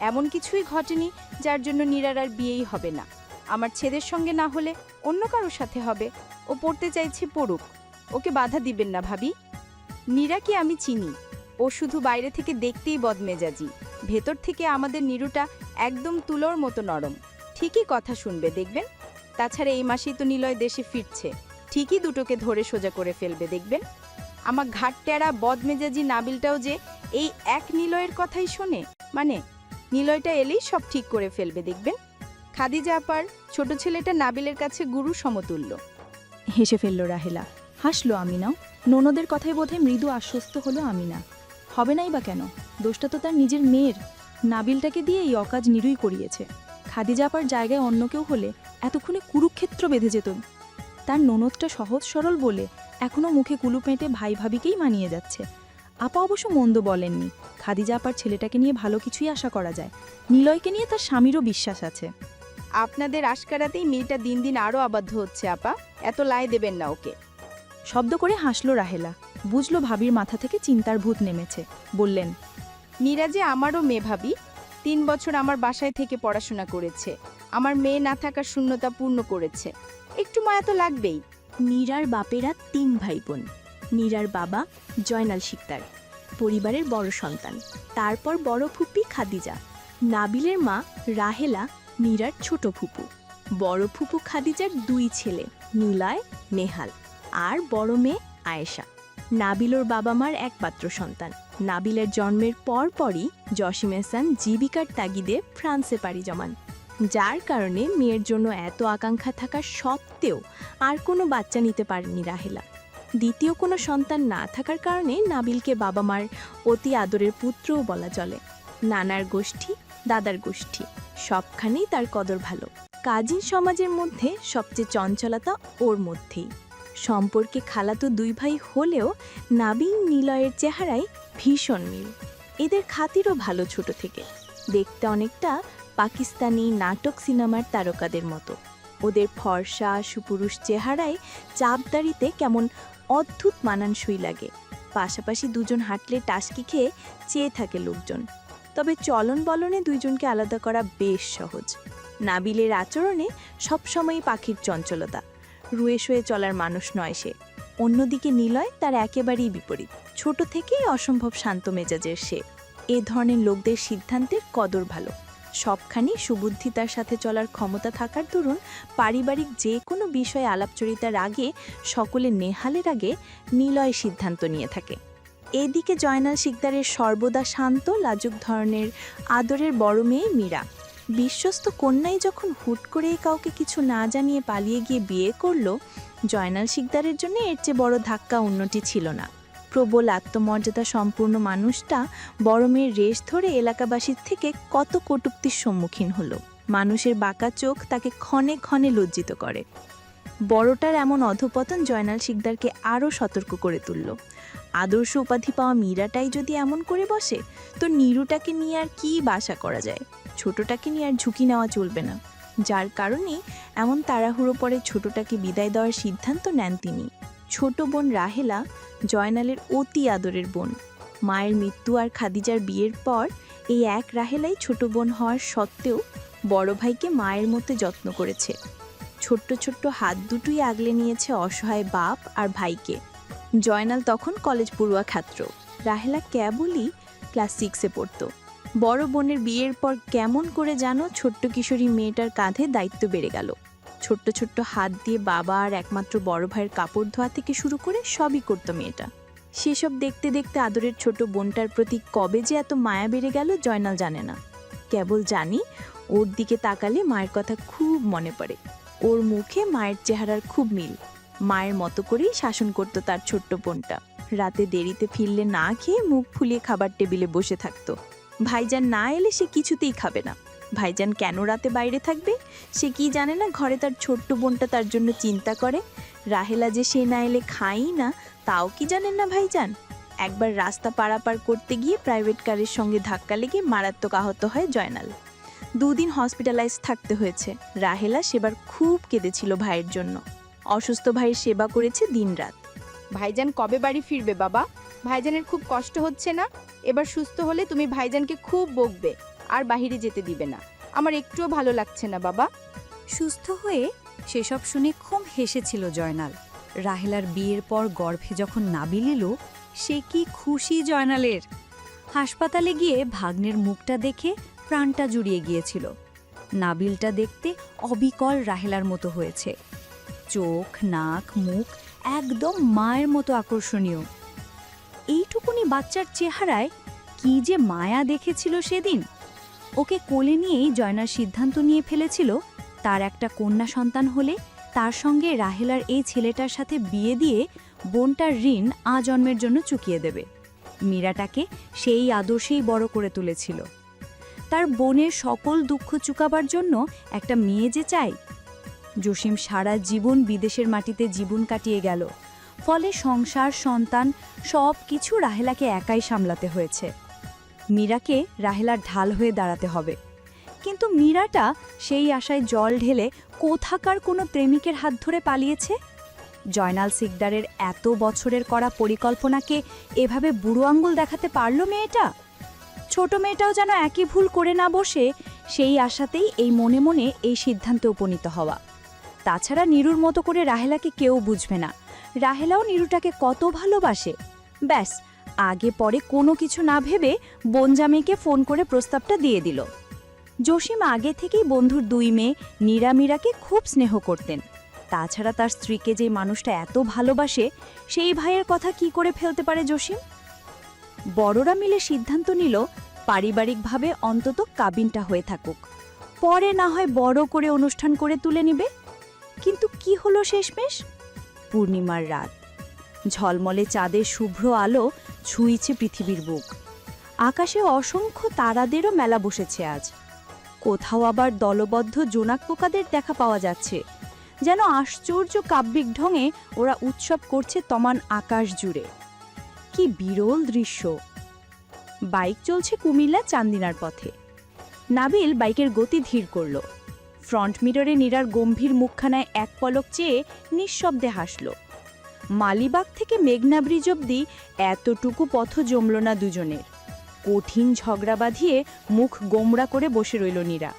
এমন কিছুই ঘটেনি যার জন্য নীরার আর বিয়েই হবে না। আমার ছেলের সঙ্গে না হলে অন্য কারোর সাথে হবে। ও পড়তে চাইছে পড়ুক, ওকে বাধা দিবেন না ভাবি। নীরাকে আমি চিনি, ও শুধু বাইরে থেকে দেখতেই বদমেজাজি, ভেতর থেকে আমাদের নীরুটা একদম তুলোর মতো নরম। ঠিকই কথা শুনবে দেখবেন। তাছাড়া এই মাসেই তো নিলয় দেশে ফিরছে, ঠিকই দুটোকে ধরে সোজা করে ফেলবে দেখবেন। আমার ঘাট টেরা বদমেজাজি নাবিলটাও যে এই এক নিলয়ের কথাই শোনে, মানে নিলয়টা এলেই সব ঠিক করে ফেলবে দেখবেন। খাদিজা আপার ছোট ছেলেটা নাবিলের কাছে গুরু সমতুল্য। হেসে ফেলল রাহেলা। হাসল আমিনাও। ননদের কথায় বোধহয় মৃদু আশ্বস্ত হলো আমিনা। হবে নাই বা কেন? দোষটা তো তার নিজের মেয়ের। নাবিলটাকে দিয়ে এই অকাজ নিরুই করিয়েছে। খাদিজা আপার জায়গায় অন্য কেউ হলে এতক্ষণে কুরুক্ষেত্র বেঁধে যেত। তার ননদটা সহজ সরল বলে এখনও মুখে কুলু পেঁটে ভাই ভাবিকেই মানিয়ে যাচ্ছে। আপা অবশ্য মন্দ বলেননি। খাদিজা আপার ছেলেটাকে নিয়ে ভালো কিছুই আশা করা যায়। নিলয়কে নিয়ে তার স্বামীরও বিশ্বাস আছে। আপনাদের আশকারাতেই মেয়েটা দিন দিন আরও আবদ্ধ হচ্ছে আপা, এত লাই দেবেন না ওকে। শব্দ করে হাসল রাহেলা। বুঝল ভাবির মাথা থেকে চিন্তার ভূত নেমেছে। বললেন, নীরা যে আমারও মেয়ে ভাবি, 3 বছর আমার বাসায় থেকে পড়াশোনা করেছে, আমার মেয়ে না থাকার শূন্যতা পূর্ণ করেছে, একটু মায়া তো লাগবেই। নীরার বাপেরা 3 ভাই বোন। নীরার বাবা জয়নাল শিকদার, পরিবারের বড় সন্তান। তারপর বড় ফুপি খাদিজা। নাবিলের মা রাহেলা নীরার ছোট ফুপু। বড় ফুপু খাদিজার 2 ছেলে, নিলয়, নেহাল আর বড় মেয়ে আয়েশা। নাবিলর বাবা মার একমাত্র সন্তান। নাবিলের জন্মের পরপরই জসিম এহসান জীবিকার তাগিদে ফ্রান্সে পাড়ি জমান, যার কারণে মেয়ের জন্য এত আকাঙ্ক্ষা থাকা সত্ত্বেও আর কোনো বাচ্চা নিতে পারেনি রাহেলা। দ্বিতীয় কোনো সন্তান না থাকার কারণে নাবিলকে বাবা মার অতি আদরের পুত্রও বলা চলে। নানার গোষ্ঠী, দাদার গোষ্ঠী সবখানেই তার কদর ভালো। কাজিন সমাজের মধ্যে সবচেয়ে চঞ্চলতা ওর মধ্যেই। সম্পর্কে খালাতো 2 ভাই হলেও নাবিল নিলয়ের চেহারায় ভীষণ মিল। এদের খাতিরও ভালো ছোট থেকে। দেখতে অনেকটা পাকিস্তানি নাটক সিনেমার তারকাদের মতো। ওদের ফর্সা সুপুরুষ চেহারায় চাপদাড়িতে কেমন অদ্ভুত মানানসই লাগে। পাশাপাশি দুজন হাঁটলে টাসকি খেয়ে চেয়ে থাকে লোকজন। তবে চলন বলনে দুইজনকে আলাদা করা বেশ সহজ। নাবিলের আচরণে সবসময়ই পাখির চঞ্চলতা, রুয়ে শুয়ে চলার মানুষ নয় সে। অন্যদিকে নিলয় তার একেবারেই বিপরীত। ছোট থেকেই অসম্ভব শান্ত মেজাজের সে। এ ধরনের লোকদের সিদ্ধান্তের কদর ভালো। সবখানি সুবুদ্ধিতার সাথে চলার ক্ষমতা থাকার দরুন পারিবারিক যে কোনো বিষয়ে আলাপচরিতার আগে সকলে নেহালের আগে নিলয় সিদ্ধান্ত নিয়ে থাকে। এদিকে জয়নাল শিকদারের সর্বদা শান্ত লাজুক ধরনের আদরের বড় মেয়ে মীরা। বিশ্বস্ত কন্যাই যখন হুট করে কাউকে কিছু না জানিয়ে পালিয়ে গিয়ে বিয়ে করল, জয়নাল শিকদারের জন্য এর চেয়ে বড় ধাক্কা অন্যটি ছিল না। প্রবল আত্মমর্যাদা সম্পূর্ণ মানুষটা বড় মেয়ের রেশ ধরে এলাকাবাসীর থেকে কত কটূক্তির সম্মুখীন হলো। মানুষের বাঁকা চোখ তাকে ক্ষণে ক্ষণে লজ্জিত করে। বড়টার এমন অধপতন জয়নাল শিকদারকে আরও সতর্ক করে তুলল। আদর্শ উপাধি পাওয়া মীরাটাই যদি এমন করে বসে, তো নীরুটাকে নিয়ে আর কি বাসা করা যায়? ছোটটাকে নিয়ে আর ঝুঁকি নেওয়া চলবে না। যার কারণে এমন তাড়াহুড়ো পরে ছোটটাকে বিদায় দেওয়ার সিদ্ধান্ত নেন তিনি। ছোট বোন রাহেলা জয়নালের অতি আদরের বোন। মায়ের মৃত্যু আর খাদিজার বিয়ের পর এই এক রাহেলাই ছোট বোন হওয়ার সত্ত্বেও বড় ভাইকে মায়ের মতো যত্ন করেছে। ছোট্ট ছোট্ট হাত দুটোই আগলে নিয়েছে অসহায় বাপ আর ভাইকে। জয়নাল তখন কলেজ পড়ুয়া ছাত্র, রাহেলা কেবলই ক্লাস 6-এ পড়তো। বড় বোনের বিয়ের পর কেমন করে জানো ছোট্ট কিশোরী মেয়েটার কাঁধে দায়িত্ব বেড়ে গেল। ছোট্ট ছোট্ট হাত দিয়ে বাবা আর একমাত্র বড় ভাইয়ের কাপড় ধোয়া থেকে শুরু করে সবই করত মেয়েটা। সেসব দেখতে দেখতে আদরের ছোট বোনটার প্রতি কবে যে এত মায়া বেড়ে গেল জয়নাল জানে না। কেবল জানি ওর দিকে তাকালে মায়ের কথা খুব মনে পড়ে। ওর মুখে মায়ের চেহারার খুব মিল। মায়ের মতো করেই শাসন করত তার ছোট্ট বোনটা। রাতে দেরিতে ফিরলে না খেয়ে মুখ ফুলিয়ে খাবার টেবিলে বসে থাকতো। ভাইজান না এলে সে কিছুতেই খাবে না। ভাইজান কেন রাতে বাইরে থাকবে সে কি জানে না, ঘরে তার ছোট্ট বোনটা তার জন্য চিন্তা করে। রাহেলা যে সে না এলে খাই না তাও কি জানেন না ভাইজান? একবার রাস্তা পারাপার করতে গিয়ে প্রাইভেট কারের সঙ্গে ধাক্কা লেগে মারাত্মক আহত হয় জয়নাল। 2 দিন হসপিটালাইজ থাকতে হয়েছে। রাহেলা সেবার খুব কেঁদেছিল ভাইয়ের জন্য। অসুস্থ ভাইয়ের সেবা করেছে দিনরাত। ভাইজান কবে বাড়ি ফিরবে বাবা? ভাইজানের খুব কষ্ট হচ্ছে না? এবার সুস্থ হলে তুমি ভাইজানকে খুব বকবে আর বাইরে যেতে দিবে না। আমার একটুও ভালো লাগছে না বাবা। সুস্থ হয়ে সেসব শুনে খুব হেসেছিল জয়নাল। রাহেলার বিয়ের পর গর্ভে যখন নাবিল এলো, সে কি খুশি জয়নালের! হাসপাতালে গিয়ে ভাগ্নের মুখটা দেখে প্রাণটা জুড়িয়ে গিয়েছিল। নাবিলটা দেখতে অবিকল রাহেলার মতো হয়েছে। চোখ, নাক, মুখ একদম মায়ের মতো আকর্ষণীয়। এইটুকুনি বাচ্চার চেহারায় কি যে মায়া দেখেছিল সেদিন। ওকে কোলে নিয়েই জয়নাল সিদ্ধান্ত নিয়ে ফেলেছিল তার একটা কন্যা সন্তান হলে তার সঙ্গে রাহেলার এই ছেলেটার সাথে বিয়ে দিয়ে বোনটার ঋণ আজন্মের জন্য চুকিয়ে দেবে। মীরাটাকে সেই আদর্শেই বড় করে তুলেছিল। তার বোনের সকল দুঃখ চুকাবার জন্য একটা মেয়ে যে চাই। জসিম সারা জীবন বিদেশের মাটিতে জীবন কাটিয়ে গেল, ফলে সংসার, সন্তান সব কিছু রাহেলাকে একাই সামলাতে হয়েছে। মীরাকে রাহেলার ঢাল হয়ে দাঁড়াতে হবে। কিন্তু মীরাটা সেই আশায় জল ঢেলে কোথাকার কোনো প্রেমিকের হাত ধরে পালিয়েছে। জয়নাল সিকদারের এত বছরের করা পরিকল্পনাকে এভাবে বুড়ো আঙ্গুল দেখাতে পারল মেয়েটা? ছোট মেয়েটাও যেন একই ভুল করে না বসে, সেই আশাতেই এই মনে মনে এই সিদ্ধান্তে উপনীত হওয়া। তাছাড়া নীরুর মতো করে রাহেলাকে কেউ বুঝবে না। রাহেলাও নীরুটাকে কত ভালোবাসে। ব্যাস, আগে পরে কোনো কিছু না ভেবে বোনজামেকে ফোন করে প্রস্তাবটা দিয়ে দিল। জসিম আগে থেকেই বন্ধুর 2 মেয়ে নীরা মীরাকে খুব স্নেহ করতেন। তাছাড়া তার স্ত্রীকে যে মানুষটা এত ভালোবাসে, সেই ভাইয়ের কথা কি করে ফেলতে পারে জসিম? বড়রা মিলে সিদ্ধান্ত নিল পারিবারিকভাবে অন্তত কাবিনটা হয়ে থাকুক, পরে না হয় বড় করে অনুষ্ঠান করে তুলে নিবে। কিন্তু কি হলো শেষমেশ? পূর্ণিমার রাত, ঝলমলে চাঁদের শুভ্র আলো ছুঁইছে পৃথিবীর বুক। আকাশে অসংখ্য তারাদেরও মেলা বসেছে আজ। কোথাও আবার দলবদ্ধ জোনাক পোকাদের দেখা পাওয়া যাচ্ছে, যেন আশ্চর্য কাব্যিক ঢঙে ওরা উৎসব করছে তমান আকাশ জুড়ে। কি বিরল দৃশ্য! বাইক চলছে কুমিল্লা চান্দিনার পথে। নাবিল বাইকের গতি ধীর করল। ফ্রন্ট মিররে নীরার গম্ভীর মুখখানায় এক পলক চেয়ে নিঃশব্দে হাসল। মালিবাগ থেকে মেঘনা ব্রিজ অবধি এতটুকু পথ জমল না দুজনের। কঠিন ঝগড়া বাঁধিয়ে মুখ গোমড়া করে বসে রইল নীরা।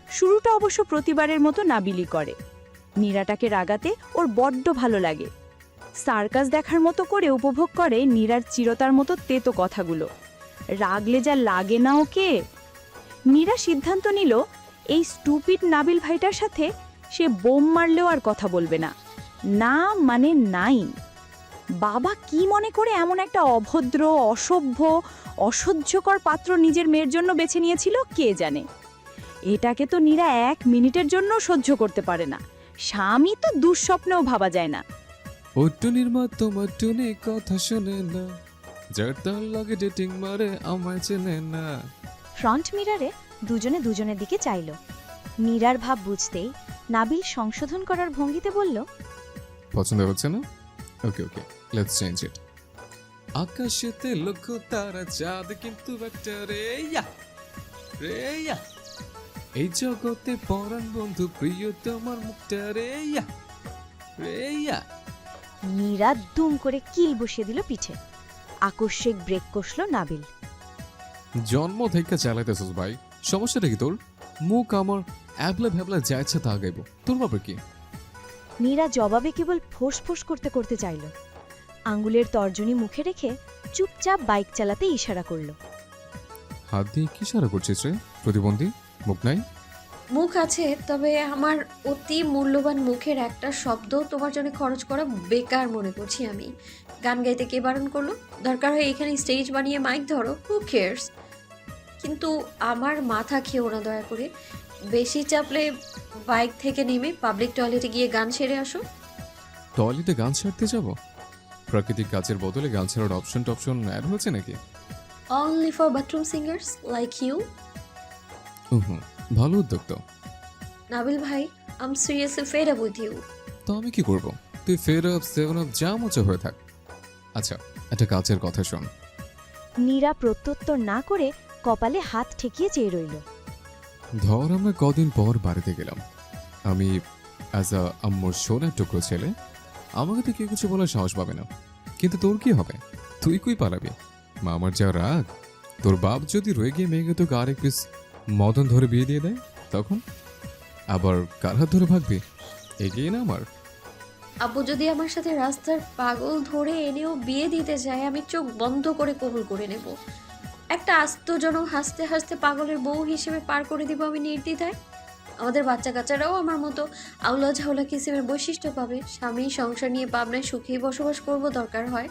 শুরুটা অবশ্য প্রতিবারের মতো নাবিলি করে। নীরাটাকে রাগাতে ওর বড্ড ভালো লাগে। সার্কাস দেখার মতো করে উপভোগ করে নীরার চিরতার মতো তেতো কথাগুলো। রাগলে যা লাগে না ওকে। নীরা সিদ্ধান্ত নিল এই স্টুপিড নাবিল ভাইটার সাথে সে বোম মারলেও আর কথা বলবে না। না মানে নাই। বাবা কি মনে করে এমন একটা অভদ্র, অসভ্য, অসহ্যকর পাত্র নিজের মেয়ের জন্য বেছে নিয়েছিল কে জানে। এটাকে তো নীরা 1 মিনিটের জন্য সহ্য করতে পারে না। স্বামী তো দুঃস্বপ্নেও ভাবা যায় না। ওটুনির মা তোমার টুনি কথা শোনে না, যার তার লাগে ডেটিং মারে আমায় চেনে না। ফ্রন্ট মিররে দুজনে দুজনের দিকে চাইল। নীরার ভাব বুঝতেই নাবিল সংশোধন করার ভঙ্গিতে বলল, পছন্দ হচ্ছে না? ওকে ওকে, লেটস চেঞ্জ ইট। আকাশেতে লক্ষ্য তারা চাঁদ কিন্তু একটা রে ইয়া, রে ইয়া। এই জগতে পরাণ বন্ধু প্রিয় তোমার মুখটা রে ইয়া, রে ইয়া। নীরা দুম করে কিল বসিয়ে দিল পিঠে। আকস্মিক ব্রেক কষল নাবিল। জন্ম থেকে চালাইতেছিস ভাই, সমস্যাটা কি তোর? মুখ আমার অ্যাবলা ভ্যাবলা যা ইচ্ছা তা গাইব, তোর ব্যাপার কি? নীরা জবাবে কেবল ফোঁস করতে করতে চাইল। আঙ্গুলের তর্জনী মুখে রেখে চুপচাপ বাইক চালাতে ইশারা করল। হাত দিয়ে কি সারা করছিস রে প্রতিবন্ধী? মুখ নাই? মুখ আছে, তবে আমার অতি মূল্যবান মুখের একটা শব্দ তোমার জন্য খরচ করা বেকার মনে করছি আমি। গান গাইতে কে বারণ করলো? দরকার হয় এখানে স্টেজ বানিয়ে মাইক ধরো, হু কেয়ার্স। কিন্তু আমার মাথা খেও না দয়া করে। বেশি চাপলে বাইক থেকে নেমে পাবলিক টয়লেটে গিয়ে গান সেরে আসো। টয়লেটে গান ছাড়তে যাব? প্রাকৃতিক কাজের বদলে গান ছাড়ার অপশন অ্যাড হয়েছে নাকি? Only for bathroom singers like you. হুম, ভালো উদ্যোগ তো। নাবিল ভাই, I am seriously fed up with you. তো আমি কি করব? তুই ফের আপ সেভেন আপ যা মজা হয়ে থাক। আচ্ছা, একটা কাজের কথা শোন। নীরা প্রত্যুত্তর না করে কপালে হাত ঠেকিয়ে চেয়ে রইল। ধর আমরা কদিন পর বাড়িতে গেলাম, আমি অ্যাজ আ আম্মুর সোনার টুকরো ছেলে, আমাকে তো কেউ কিছু বলার সাহস পাবে না। কিন্তু তোর কি হবে? তুই কই পালাবি? মামার যা রাগ, তোর বাপ যদি রয়ে গিয়ে মেয়েকে তোকে আরেক পিস মদন ধরে বিয়ে দিয়ে দেয়, তখন আবার কার হাত ধরে ভাগবি? এগিয়ে না আমার। আব্বু যদি আমার সাথে রাস্তার পাগল ধরে এনেও বিয়ে দিতে চায়, আমি চোখ বন্ধ করে কবুল করে নেব। একটা আস্তজনক হাসতে হাসতে পাগলের বউ হিসেবে পার করে দিব আমি নির্দ্বিধায়। আমাদের বাচ্চা কাচ্চারাও আমার মতো আউলা ঝাউলা কিসিমের বৈশিষ্ট্য পাবে। স্বামী সংসার নিয়ে পাবনায় সুখেই বসবাস করব দরকার হয়।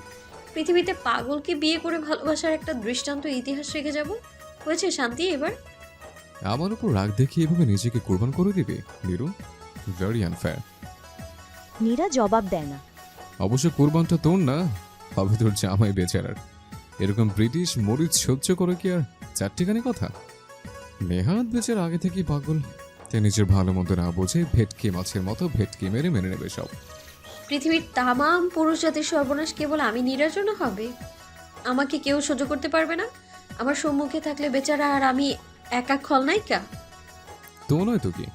পৃথিবীতে পাগলকে বিয়ে করে ভালোবাসার একটা দৃষ্টান্ত ইতিহাস রেখে যাব। হয়েছে শান্তি এবার? আমার উপর রাগ দেখিয়ে এভাবে নিজেকে কোরবান করে দিবি নিরু? Very unfair. নীরা জবাব দেয় না। অবশ্য কোরবানটা তোর না, হবে তোর জামাই বেচারার। এরকম ব্রিটিশ মরিচ সহ্য করে কি আর চারটিখানি কথা? নেহাত বেচার আগে থেকেই পাগল, তে নিজের ভালো মন্দ না বোঝে ভেটকি মাছের মতো ভেটকি মেরে মেনে নেবে সব। পৃথিবীর তামাম পুরুষ জাতির সর্বনাশ কেবল আমি নীরার জন্য হবে? আমাকে কেউ সহ্য করতে পারবে না? আমার সম্মুখে থাকলে বেচারা আর আমি একা খলনায়িকা? তো নয় তো কি,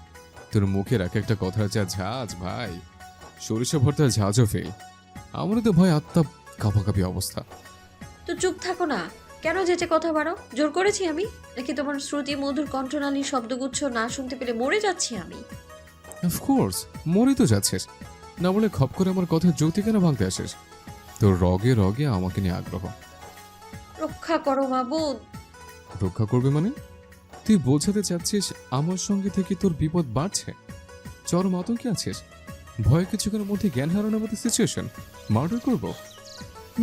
তোর মুখের এক একটা কথার যা ঝাঁজ ভাই, সরিষা ভর্তার ঝাঁজও ফেল। আমারও তো ভয় আত্মা কাঁপাকাঁপি অবস্থা। তো চুপ থাকো না, কেন যেচে কথা বাড়াও? জোর করেছি আমি? নাকি তোমার শ্রুতি মধুর কণ্ঠনালীর শব্দগুচ্ছ না শুনতে পেলে মরে যাচ্ছি আমি? অফকোর্স মরেই তো যাচ্ছিস, না বলে খপ করে আমার কথা যৌতি কেন ভাঙতে আসিস? তোর রগে রগে আমাকে নিয়ে আগ্রহ। রক্ষা করো মাবুদ। রক্ষা করবে মানে? তুই বোঝাতে চাচ্ছিস আমার সঙ্গে থেকে তোর বিপদ বাড়ছে? চরম আতঙ্কে আছিস? ভয় কিছুক্ষণের মধ্যে জ্ঞান হারানোর মতো সিচুয়েশন, মার্ডার করব?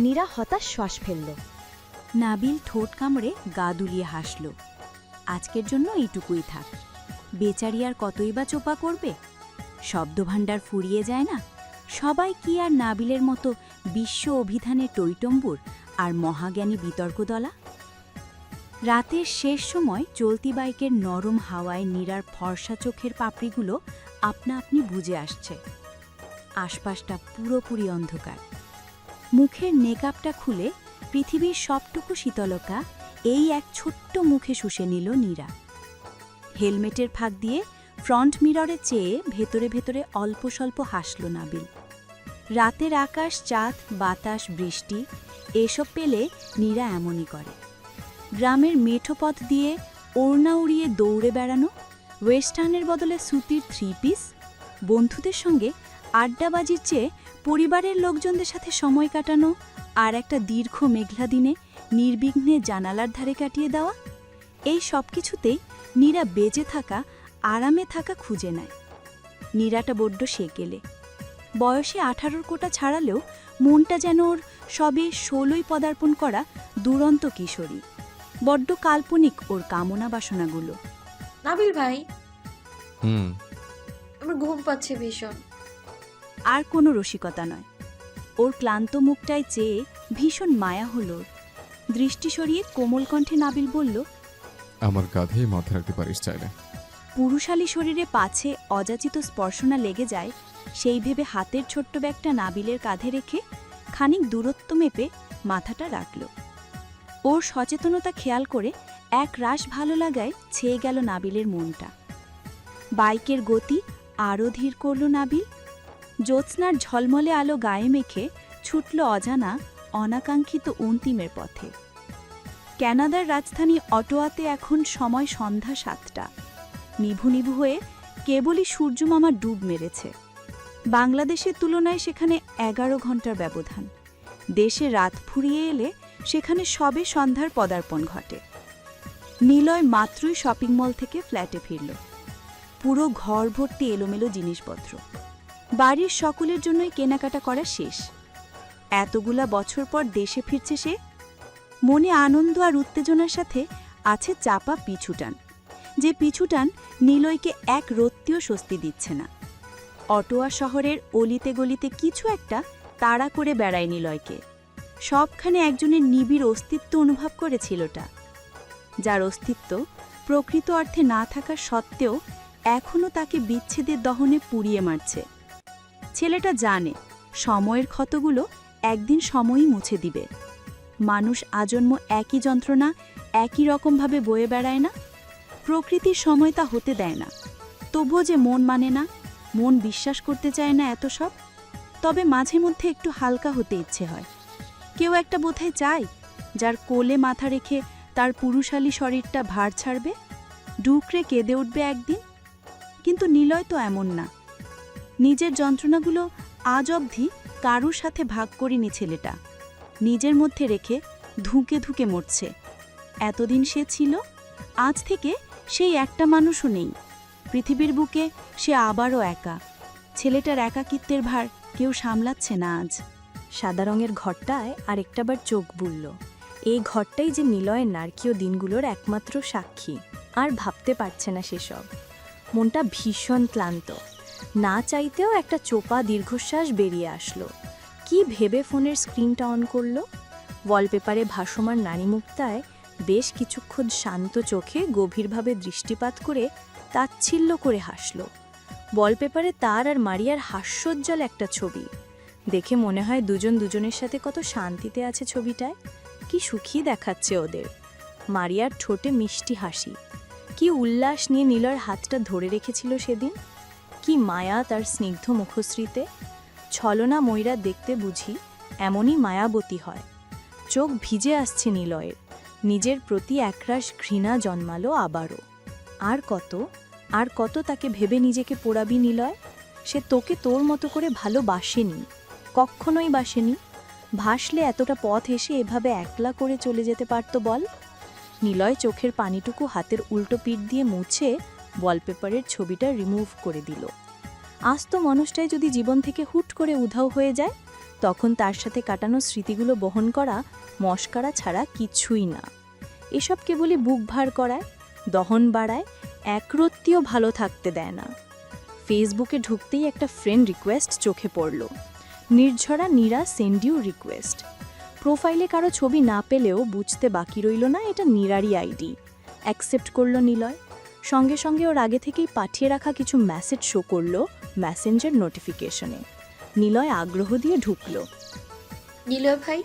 নীরা হতাশ শ্বাস ফেলল। নাবিল ঠোঁট কামড়ে গা দুলিয়ে হাসল। আজকের জন্য এইটুকুই থাক। বেচারি আর কতই বা চোপা করবে? শব্দভাণ্ডার ফুরিয়ে যায় না। সবাই কি আর নাবিলের মতো বিশ্ব অভিধানের টইটম্বুর আর মহাজ্ঞানী বিতর্কদলা? রাতের শেষ সময় চলতি বাইকের নরম হাওয়ায় নীরার ফর্সা চোখের পাপড়িগুলো আপনা আপনি বুজে আসছে। আশপাশটা পুরোপুরি অন্ধকার। মুখের নেকআপটা খুলে পৃথিবীর সবটুকু শীতলতা এই এক ছোট্ট মুখে শুষে নিল নীরা। হেলমেটের ফাঁক দিয়ে ফ্রন্ট মিররে চেয়ে ভেতরে ভেতরে অল্প স্বল্প হাসল নাবিল। রাতের আকাশ, চাঁদ, বাতাস, বৃষ্টি এসব পেলে নীরা এমনই করে। গ্রামের মেঠো পথ দিয়ে ওড়না উড়িয়ে দৌড়ে বেড়ানো, ওয়েস্টার্নের বদলে সুতির 3 পিস, বন্ধুদের সঙ্গে আড্ডাবাজির চেয়ে পরিবারের লোকজনদের সাথে সময় কাটানো, আর একটা দীর্ঘ মেঘলা দিনে নির্বিঘ্নে জানালার ধারে কাটিয়ে দেওয়া, এই সব কিছুতেই নীরা বেঁচে থাকা, আরামে থাকা খুঁজে নেয়। নীরাটা বড্ড সেকেলে। বয়সে 18 কোটা ছাড়ালেও মনটা যেন ওর সবে 16ই পদার্পণ করা দুরন্ত কিশোরী। বড্ড কাল্পনিক ওর কামনা বাসনাগুলো। নাবিল ভাই, হুম, আমার ঘুম পাচ্ছে ভীষণ। আর কোনো রসিকতা নয়। ওর ক্লান্ত মুখটায় চেয়ে ভীষণ মায়া হল ওর। দৃষ্টি সরিয়ে কোমল কণ্ঠে নাবিল বলল, আমার কাঁধে মাথা রাখতে পারিস চাইলে। পুরুষালী শরীরে পাছে অযাচিত স্পর্শনা লেগে যায়, সেই ভেবে হাতের ছোট্ট ব্যাগটা নাবিলের কাঁধে রেখে খানিক দূরত্ব মেপে মাথাটা রাখল। ওর সচেতনতা খেয়াল করে এক রাশ ভালো লাগায় ছেয়ে গেল নাবিলের মনটা। বাইকের গতি আরও ধীর করল নাবিল। জ্যোৎস্নার ঝলমলে আলো গায়ে মেখে ছুটল অজানা অনাকাঙ্ক্ষিত অন্তিমের পথে। ক্যানাডার রাজধানী অটোয়াতে এখন সময় সন্ধ্যা 7টা। নিভু নিভু হয়ে কেবলই সূর্যমামা ডুব মেরেছে। বাংলাদেশের তুলনায় সেখানে 11 ঘন্টার ব্যবধান। দেশে রাত ফুরিয়ে এলে সেখানে সবে সন্ধ্যার পদার্পণ ঘটে। নিলয় মাত্রই শপিং মল থেকে ফ্ল্যাটে ফিরল। পুরো ঘর ভর্তি এলোমেলো জিনিসপত্র। বাড়ির সকলের জন্যই কেনাকাটা করা শেষ। এতগুলা বছর পর দেশে ফিরছে সে। মনে আনন্দ আর উত্তেজনার সাথে আছে চাপা পিছুটান, যে পিছুটান নিলয়কে এক রত্তিও স্বস্তি দিচ্ছে না। অটোয়া শহরের অলিতে গলিতে কিছু একটা তাড়া করে বেড়ায় নিলয়কে। সবখানে একজনের নিবিড় অস্তিত্ব অনুভব করেছিলটা, যার অস্তিত্ব প্রকৃত অর্থে না থাকা সত্ত্বেও এখনও তাকে বিচ্ছেদের দহনে পুড়িয়ে মারছে। ছেলেটা জানে সময়ের ক্ষতগুলো একদিন সময়ই মুছে দিবে। মানুষ আজন্ম একই যন্ত্রণা একই রকমভাবে বয়ে বেড়ায় না। প্রকৃতির সময় তা হতে দেয় না। তবুও যে মন মানে না, মন বিশ্বাস করতে চায় না এত সব। তবে মাঝে মধ্যে একটু হালকা হতে ইচ্ছে হয়। কেউ একটা বোধহয় চায়, যার কোলে মাথা রেখে তার পুরুষালী শরীরটা ভার ছাড়বে, ডুকরে কেঁদে উঠবে একদিন। কিন্তু নিলয় তো এমন না। নিজের যন্ত্রণাগুলো আজ অবধি কারুর সাথে ভাগ করেনি ছেলেটা। নিজের মধ্যে রেখে ধুঁকে ধুঁকে মরছে। এতদিন সে ছিল, আজ থেকে সেই একটা মানুষও নেই। পৃথিবীর বুকে সে আবারও একা। ছেলেটার একাকিত্বের ভার কেউ সামলাচ্ছে না আজ। সাদা রঙের ঘরটায় আরেকটাবার চোখ বুলল। এই ঘরটাই যে নিলয়ের নারকীয় দিনগুলোর একমাত্র সাক্ষী। আর ভাবতে পারছে না সেসব। মনটা ভীষণ ক্লান্ত। না চাইতেও একটা চোপা দীর্ঘশ্বাস বেরিয়ে আসলো। কি ভেবে ফোনের স্ক্রিনটা অন করলো। ওয়ালপেপারে ভাসমান নারী মুক্তায় বেশ কিছুক্ষণ শান্ত চোখে গভীরভাবে দৃষ্টিপাত করে তাচ্ছিল্য করে হাসল। ওয়ালপেপারে তার আর মারিয়ার হাস্যোজ্জ্বল একটা ছবি দেখে মনে হয় দুজন দুজনের সাথে কত শান্তিতে আছে ছবিটায়। কি সুখী দেখাচ্ছে ওদের। মারিয়ার ঠোঁটে মিষ্টি হাসি। কি উল্লাস নিয়ে নিলয়ের হাতটা ধরে রেখেছিল সেদিন। কি মায়া তার স্নিগ্ধ মুখশ্রীতে। ছলনা ময়রা দেখতে বুঝি এমনই মায়াবতী হয়। চোখ ভিজে আসছে নিলয়ের। নিজের প্রতি একরাশ ঘৃণা জন্মালো আবারও। আর কত তাকে ভেবে নিজেকে পোড়াবি নিলয়। সে তোকে তোর মতো করে ভালোবাসেনি, কখনোই বাসেনি। ভাসলে এতটা পথ এসে এভাবে একলা করে চলে যেতে পারত বল। নিলয় চোখের পানিটুকু হাতের উল্টো পিঠ দিয়ে মুছে ওয়ালপেপারের ছবিটা রিমুভ করে দিল। আস্ত মানুষটাই যদি জীবন থেকে হুট করে উধাও হয়ে যায়, তখন তার সাথে কাটানো স্মৃতিগুলো বহন করা মস্কারা ছাড়া কিছুই না। এসব কেবলই বুক ভার করায়, দহন বাড়ায়, একরত্তিও ভালো থাকতে দেয় না। ফেসবুকে ঢুকতেই একটা ফ্রেন্ড রিকোয়েস্ট চোখে পড়ল। নির্ঝরা নীরা সেন্ড ইউ রিকোয়েস্ট। প্রোফাইলে কারো ছবি না পেলেও বুঝতে বাকি রইল না এটা নীরারই আইডি। অ্যাকসেপ্ট করল নিলয়। সঙ্গে সঙ্গে ওর আগে থেকেই পাঠিয়ে রাখা কিছু মেসেজ শো করল মেসেঞ্জার নোটিফিকেশনে। নিলয় আগ্রহ দিয়ে ঢুকল। নিলয় ভাই,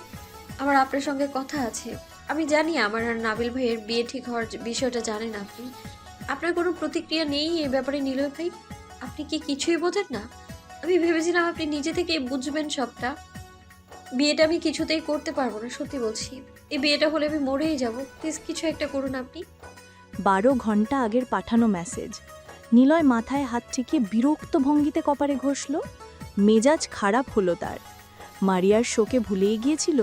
আমার আপনার সঙ্গে কথা আছে। আমি জানি আমার আর নাবিল ভাইয়ের বিয়ে ঠিক হওয়ার বিষয়টা জানেন আপনি। আপনার কোনো প্রতিক্রিয়া নেই এ ব্যাপারে নিলয় ভাই? আপনি কি কিছুই বোঝেন না? আমি ভেবেছিলাম আপনি নিজে থেকেই বুঝবেন সবটা। বিয়েটা আমি কিছুতেই করতে পারবো না, সত্যি বলছি। এই বিয়েটা হলে আমি মরেই যাব। প্লিজ কিছু একটা করুন আপনি। 12 ঘন্টা আগের পাঠানো মেসেজ। নিলয় মাথায় হাত ঠেকিয়ে বিরক্ত ভঙ্গিতে কপারে ঘষল। মেজাজ খারাপ হলো তার। মারিয়ার শোকে ভুলেই গিয়েছিল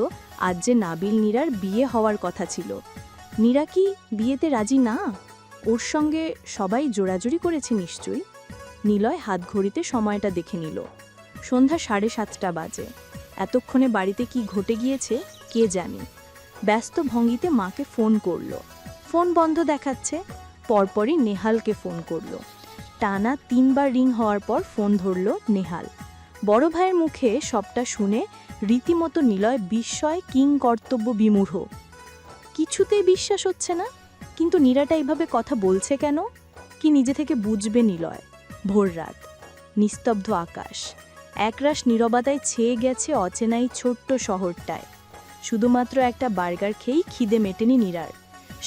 আজ যে নাবিল নীরার বিয়ে হওয়ার কথা ছিল। নীরা কি বিয়েতে রাজি না? ওর সঙ্গে সবাই জোড়াজুড়ি করেছে নিশ্চয়ই। নিলয় হাত ঘড়িতে সময়টা দেখে নিল। সন্ধ্যা 7:30 বাজে। এতক্ষণে বাড়িতে কি ঘটে গিয়েছে কে জানে। ব্যস্ত ভঙ্গিতে মাকে ফোন করল। ফোন বন্ধ দেখাচ্ছে। পরপরই নেহালকে ফোন করল। টানা 3 বার রিং হওয়ার পর ফোন ধরল নেহাল। বড় ভাইয়ের মুখে সবটা শুনে রীতিমতো নিলয় বিস্ময় কিং কর্তব্য বিমূঢ়। কিছুতেই বিশ্বাস হচ্ছে না। কিন্তু নীরাটা এইভাবে কথা বলছে কেন? কি নিজে থেকে বুঝবে নিলয়? ভোররাত, নিস্তব্ধ আকাশ, একরাশ নীরবতায় ছেয়ে গেছে অচেনাই ছোট্ট শহরটায়। শুধুমাত্র একটা বার্গার খেয়েই খিদে মেটেনি নীরার।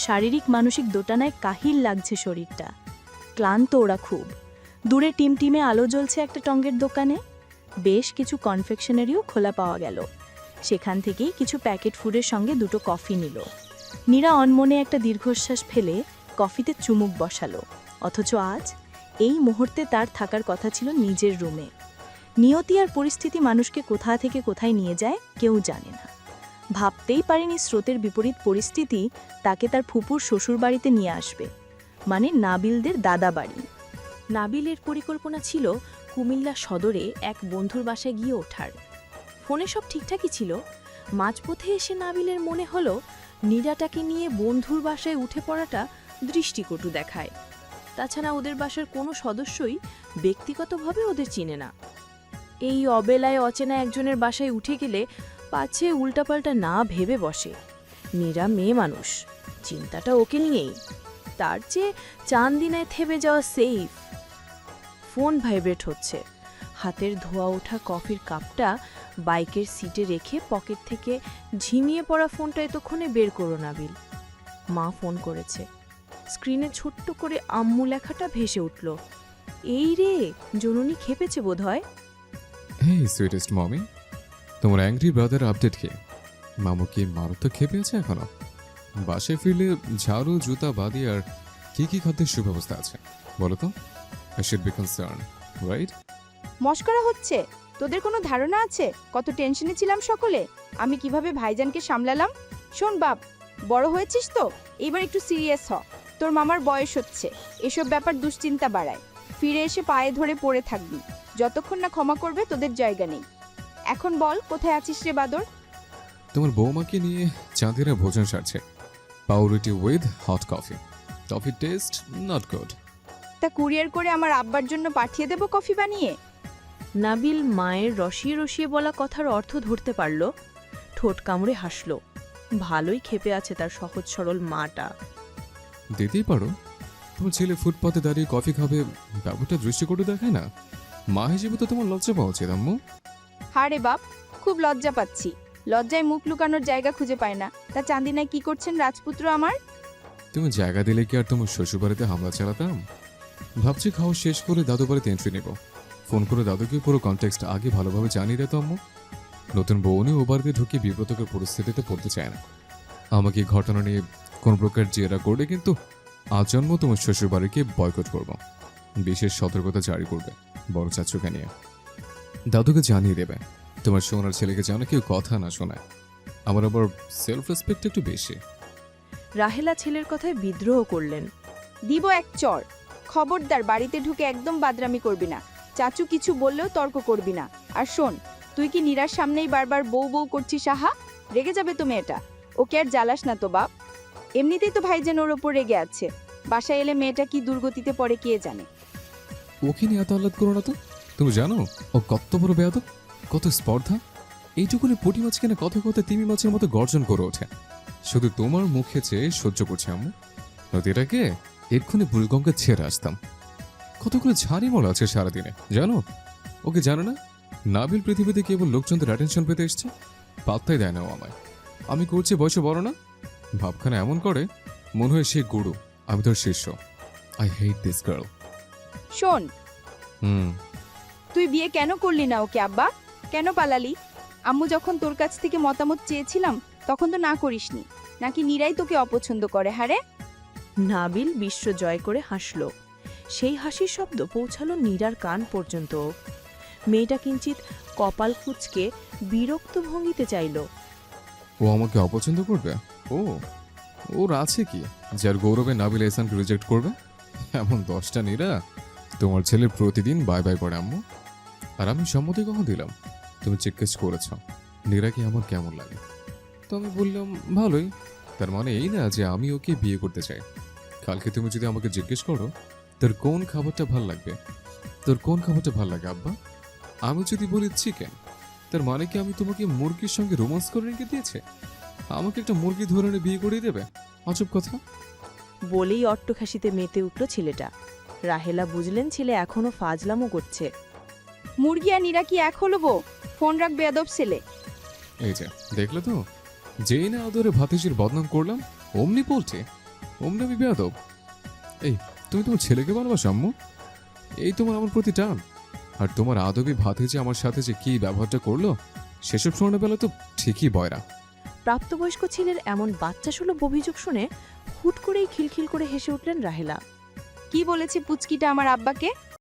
শারীরিক মানসিক দোটানায় কাহিল লাগছে শরীরটা। ক্লান্ত ওরা খুব। দূরে টিমটিমে আলো জ্বলছে একটা টঙ্গের দোকানে। বেশ কিছু কনফেকশনারিও খোলা পাওয়া গেল। সেখান থেকেই কিছু প্যাকেট ফুডের সঙ্গে দুটো কফি নিল। নীরা অনমনে একটা দীর্ঘশ্বাস ফেলে কফিতে চুমুক বসালো। অথচ আজ এই মুহূর্তে তার থাকার কথা ছিল নিজের রুমে। নিয়তি আর পরিস্থিতি মানুষকে কোথা থেকে কোথায় নিয়ে যায় কেউ জানে না। ভাবতেই পারেনি স্রোতের বিপরীত পরিস্থিতি তাকে তার ফুপুর শ্বশুরবাড়িতে নিয়ে আসবে, মানে নাবিলদের দাদা বাড়ি। নাবিলের পরিকল্পনা ছিল কুমিল্লা সদরে এক বন্ধুর বাসায় গিয়ে ওঠার। ফোনে সব ঠিকঠাকই ছিল। মাঝপথে এসে নাবিলের মনে হলো নীরাটাকে নিয়ে বন্ধুর বাসায় উঠে পড়াটা দৃষ্টিকটু দেখায়। তাছাড়া ওদের বাসার কোনো সদস্যই ব্যক্তিগতভাবে ওদের চিনে না। এই অবেলায় অচেনা একজনের বাসায় উঠে গেলে পাছে উল্টাপাল্টা না ভেবে বসে। নীরা মেয়ে মানুষ, চিন্তাটা ওকে নিয়েই। তার চেয়ে চান্দিনায় থেমে যাওয়া সেফ। ফোন ভাইব্রেট হচ্ছে। হাতের ধোয়া ওঠা কফির কাপটা বাইকের সিটে রেখে পকেট থেকে ঝিমিয়ে পড়া ফোনটা এতক্ষণে বের করো নাবিল। মা ফোন করেছে। স্ক্রিনে ছোট্ট করে আম্মু লেখাটা ভেসে উঠল। এই রে, জননী খেপেছে বোধহয়। হেই সুইটেস্ট মমি, তোমার অ্যাংরি ব্রাদার আপডেট কি? মামু কি মারাত্মক খেপে আছে এখনো? বাসায় ফিরলে ঝাড়ু জুতা বাদি আর কি কি খাদ্যের সুব্যবস্থা আছে বলো তো? I should be concern, right? মস্করা হচ্ছে? তোদের কোনো ধারণা আছে কত টেনশনে ছিলাম সকলে, আমি কিভাবে ভাইজানকে সামলালাম? শোন বাপ, বড় হয়েছিস তো, এবার একটু সিরিয়াস হ। তোর মামার বয়স হচ্ছে, এসব ব্যাপার দুশ্চিন্তা বাড়ায়। ফিরে এসে পায়ে ধরে পড়ে থাকবি। যতক্ষণ না ক্ষমা করবে তোদের জায়গা নেই। এখন বল, কোথায় আছিস রে বাদর? তোমার বৌমাকে নিয়ে চাঁদিরা ভোজন সারছে। পাউরুটি with hot coffee. Coffee test not good. তা কুরিয়ার করে আমার আব্বার জন্য পাঠিয়ে দেব কফি বানিয়ে? নাবিল মায়ের রসিয়ে রসিয়ে বলা কথার অর্থ ধরতে পারল। ঠোঁট কামড়ে হাসল। ভালোই খেপে আছে তার সহজ সরল মাটা। দিতেই পারো। তোমার ছেলে ফুটপাতে দাঁড়িয়ে কফি খাবে, ব্যাপারটা দৃষ্টিকটু দেখায় না? মা হিসেবে তো তোমার লজ্জা পাওয়া উচিত আম্মু। হারে বাপ, খুব লজ্জা পাচ্ছি। লজ্জায় মুখ লুকানোর জায়গা খুঁজে পায় না। তা চাঁদিনায় কি করছেন রাজপুত্র আমার? তুমি জায়গা দিলে কি আর তোমার শ্বশুরবাড়িতে হামলা চালাতাম? ভাবছি খাওয়া শেষ করে দাদু বাড়িতে এন্ট্রি নেব। ফোন করে দাদুকে পুরো কনটেক্সট আগে ভালোভাবে জানিয়ে দিত আম্মু। নতুন বউ নিয়ে ও বাড়িতে ঢুকে বিব্রতকর পরিস্থিতিতে পড়তে চায় না। আমাকে এই ঘটনা নিয়ে কোন প্রকার জেরা করলে কিন্তু আজন্ম তোমার শ্বশুরবাড়িকে বয়কট করব। বিশেষ সতর্কতা জারি করবে বড় চাচুকে নিয়ে। দাদুকে জানিয়ে দেবে তোমার সোনার ছেলেকে যেন কেউ কথা না শোনায়। আমার আবার সেলফ রেসপেক্ট একটু বেশি। রাহেলা ছেলের কথায় বিদ্রোহ করলেন। দিব এক চর। খবরদার বাড়িতে ঢুকে একদম বাদরামি করবি না। চাচু কিছু বললেও তর্ক করবি না। আর শোন, তুই কি নীরার সামনেই বারবার বউ বউ করছিস? আহা, রেগে যাবে তো মেয়েটা। ওকে আর জ্বালাস না তো বাপ। এমনিতেই তো ভাইজান ওর ওপর রেগে আছে। বাসায় এলে মেয়েটা কি দুর্গতিতে পড়ে কে জানে। ওকে নিয়ে এত আহ্লাদ করো না তো। তুমি জানো ও কত বড় বেয়াদব, কত স্পর্ধা। এইটুকুনি পুঁটি মাছ কেনা কথা কথা তিমি মাছের মতো গর্জন করে ওঠে। শুধু তোমার মুখে চেয়ে সহ্য করছে আম্মু। নদীটাকে এক্ষুনি বুলগঙ্গে ছেড়ে আসতাম। কতগুলো ঝাড়ি মল আছে সারাদিনে জানো? ওকে জানো না, নাবিল পৃথিবীতে কেবল লোকজনদের অ্যাটেনশন পেতে এসছে। পাত্তাই দেয় না ও আমায়। আমি করছি বয়সে বড় না, ভাবখানা এমন করে মনে হয় সে গুরু, আমি তোর শিষ্য। I hate this girl. শোন, হুম, তুই বিয়ে কেন করলি না ওকে আব্বা? কেন পালালি? আম্মু যখন তোর কাছ থেকে মতামত চেয়েছিলাম তখন তো না করিসনি। নাকি নীরাই তোকে অপছন্দ করে? হারে, নাবিল বিশ্ব জয় করে হাসল। সেই হাসির শব্দ পৌঁছালো নীরার কান পর্যন্ত। মেয়েটা কিঞ্চিত কপাল কুঁচকে বিরক্ত ভঙ্গিতে চাইল। ও আমাকে অপছন্দ করবে? ওর আছে কি যার গৌরবে নাবিল এহসানকে রিজেক্ট করবে? এমন 10টা নীরা তোমার ছেলে প্রতিদিন বাই বাই করে আম্মু। আর আমি সম্মতি কখন দিলাম? তুমি জিজ্ঞেস করেছ নীরাকে আমার কেমন লাগে, তো আমি বললাম ভালোই। তার মানে এই না যে আমি ওকে বিয়ে করতে চাই। কালকে তুমি যদি আমাকে জিজ্ঞেস করো তোর কোন খাবারটা ভাল লাগবে, তোর কোন খাবারটা ভাল লাগে আব্বা, আমি যদি বলি চিকেন, তার মানে কি আমি তোমাকে মুরগির সঙ্গে রোমান্স করে রেখে দিয়েছে? আমাকে একটা মুরগি ধরে এনে বিয়ে করিয়ে দেবে? অজব কথা। বলেই অট্টখাসিতে মেতে উঠল ছেলেটা। রাহেলা বুঝলেন ছেলে এখনো ফাজলামো করছে। মুরগি আর নীরা কি এক হলো বো? ফোন রাখ বেয়াদব ছেলে। এই যে দেখলে তো, যেই না আদরে ভাতিজির বদনাম করলাম অমনি বলছে অমনি আমি বেয়াদব। এই তুমি তোমার ছেলেকে ভালোবাসো আম্মু? এই তোমার আমার প্রতি টান। আর তোমার আদবি ভাতিজি আমার সাথে যে কি ব্যবহারটা করলো সেসব শোনার বেলা তো ঠিকই বয়রা। প্রাপ্তবয়স্ক ছেলের এমন বাচ্চা সুলভ অভিযোগ শুনে হুট করেই খিলখিল করে হেসে উঠলেন রাহেলা। কি বলেছে পুচকিটা আমার আব্বাকে?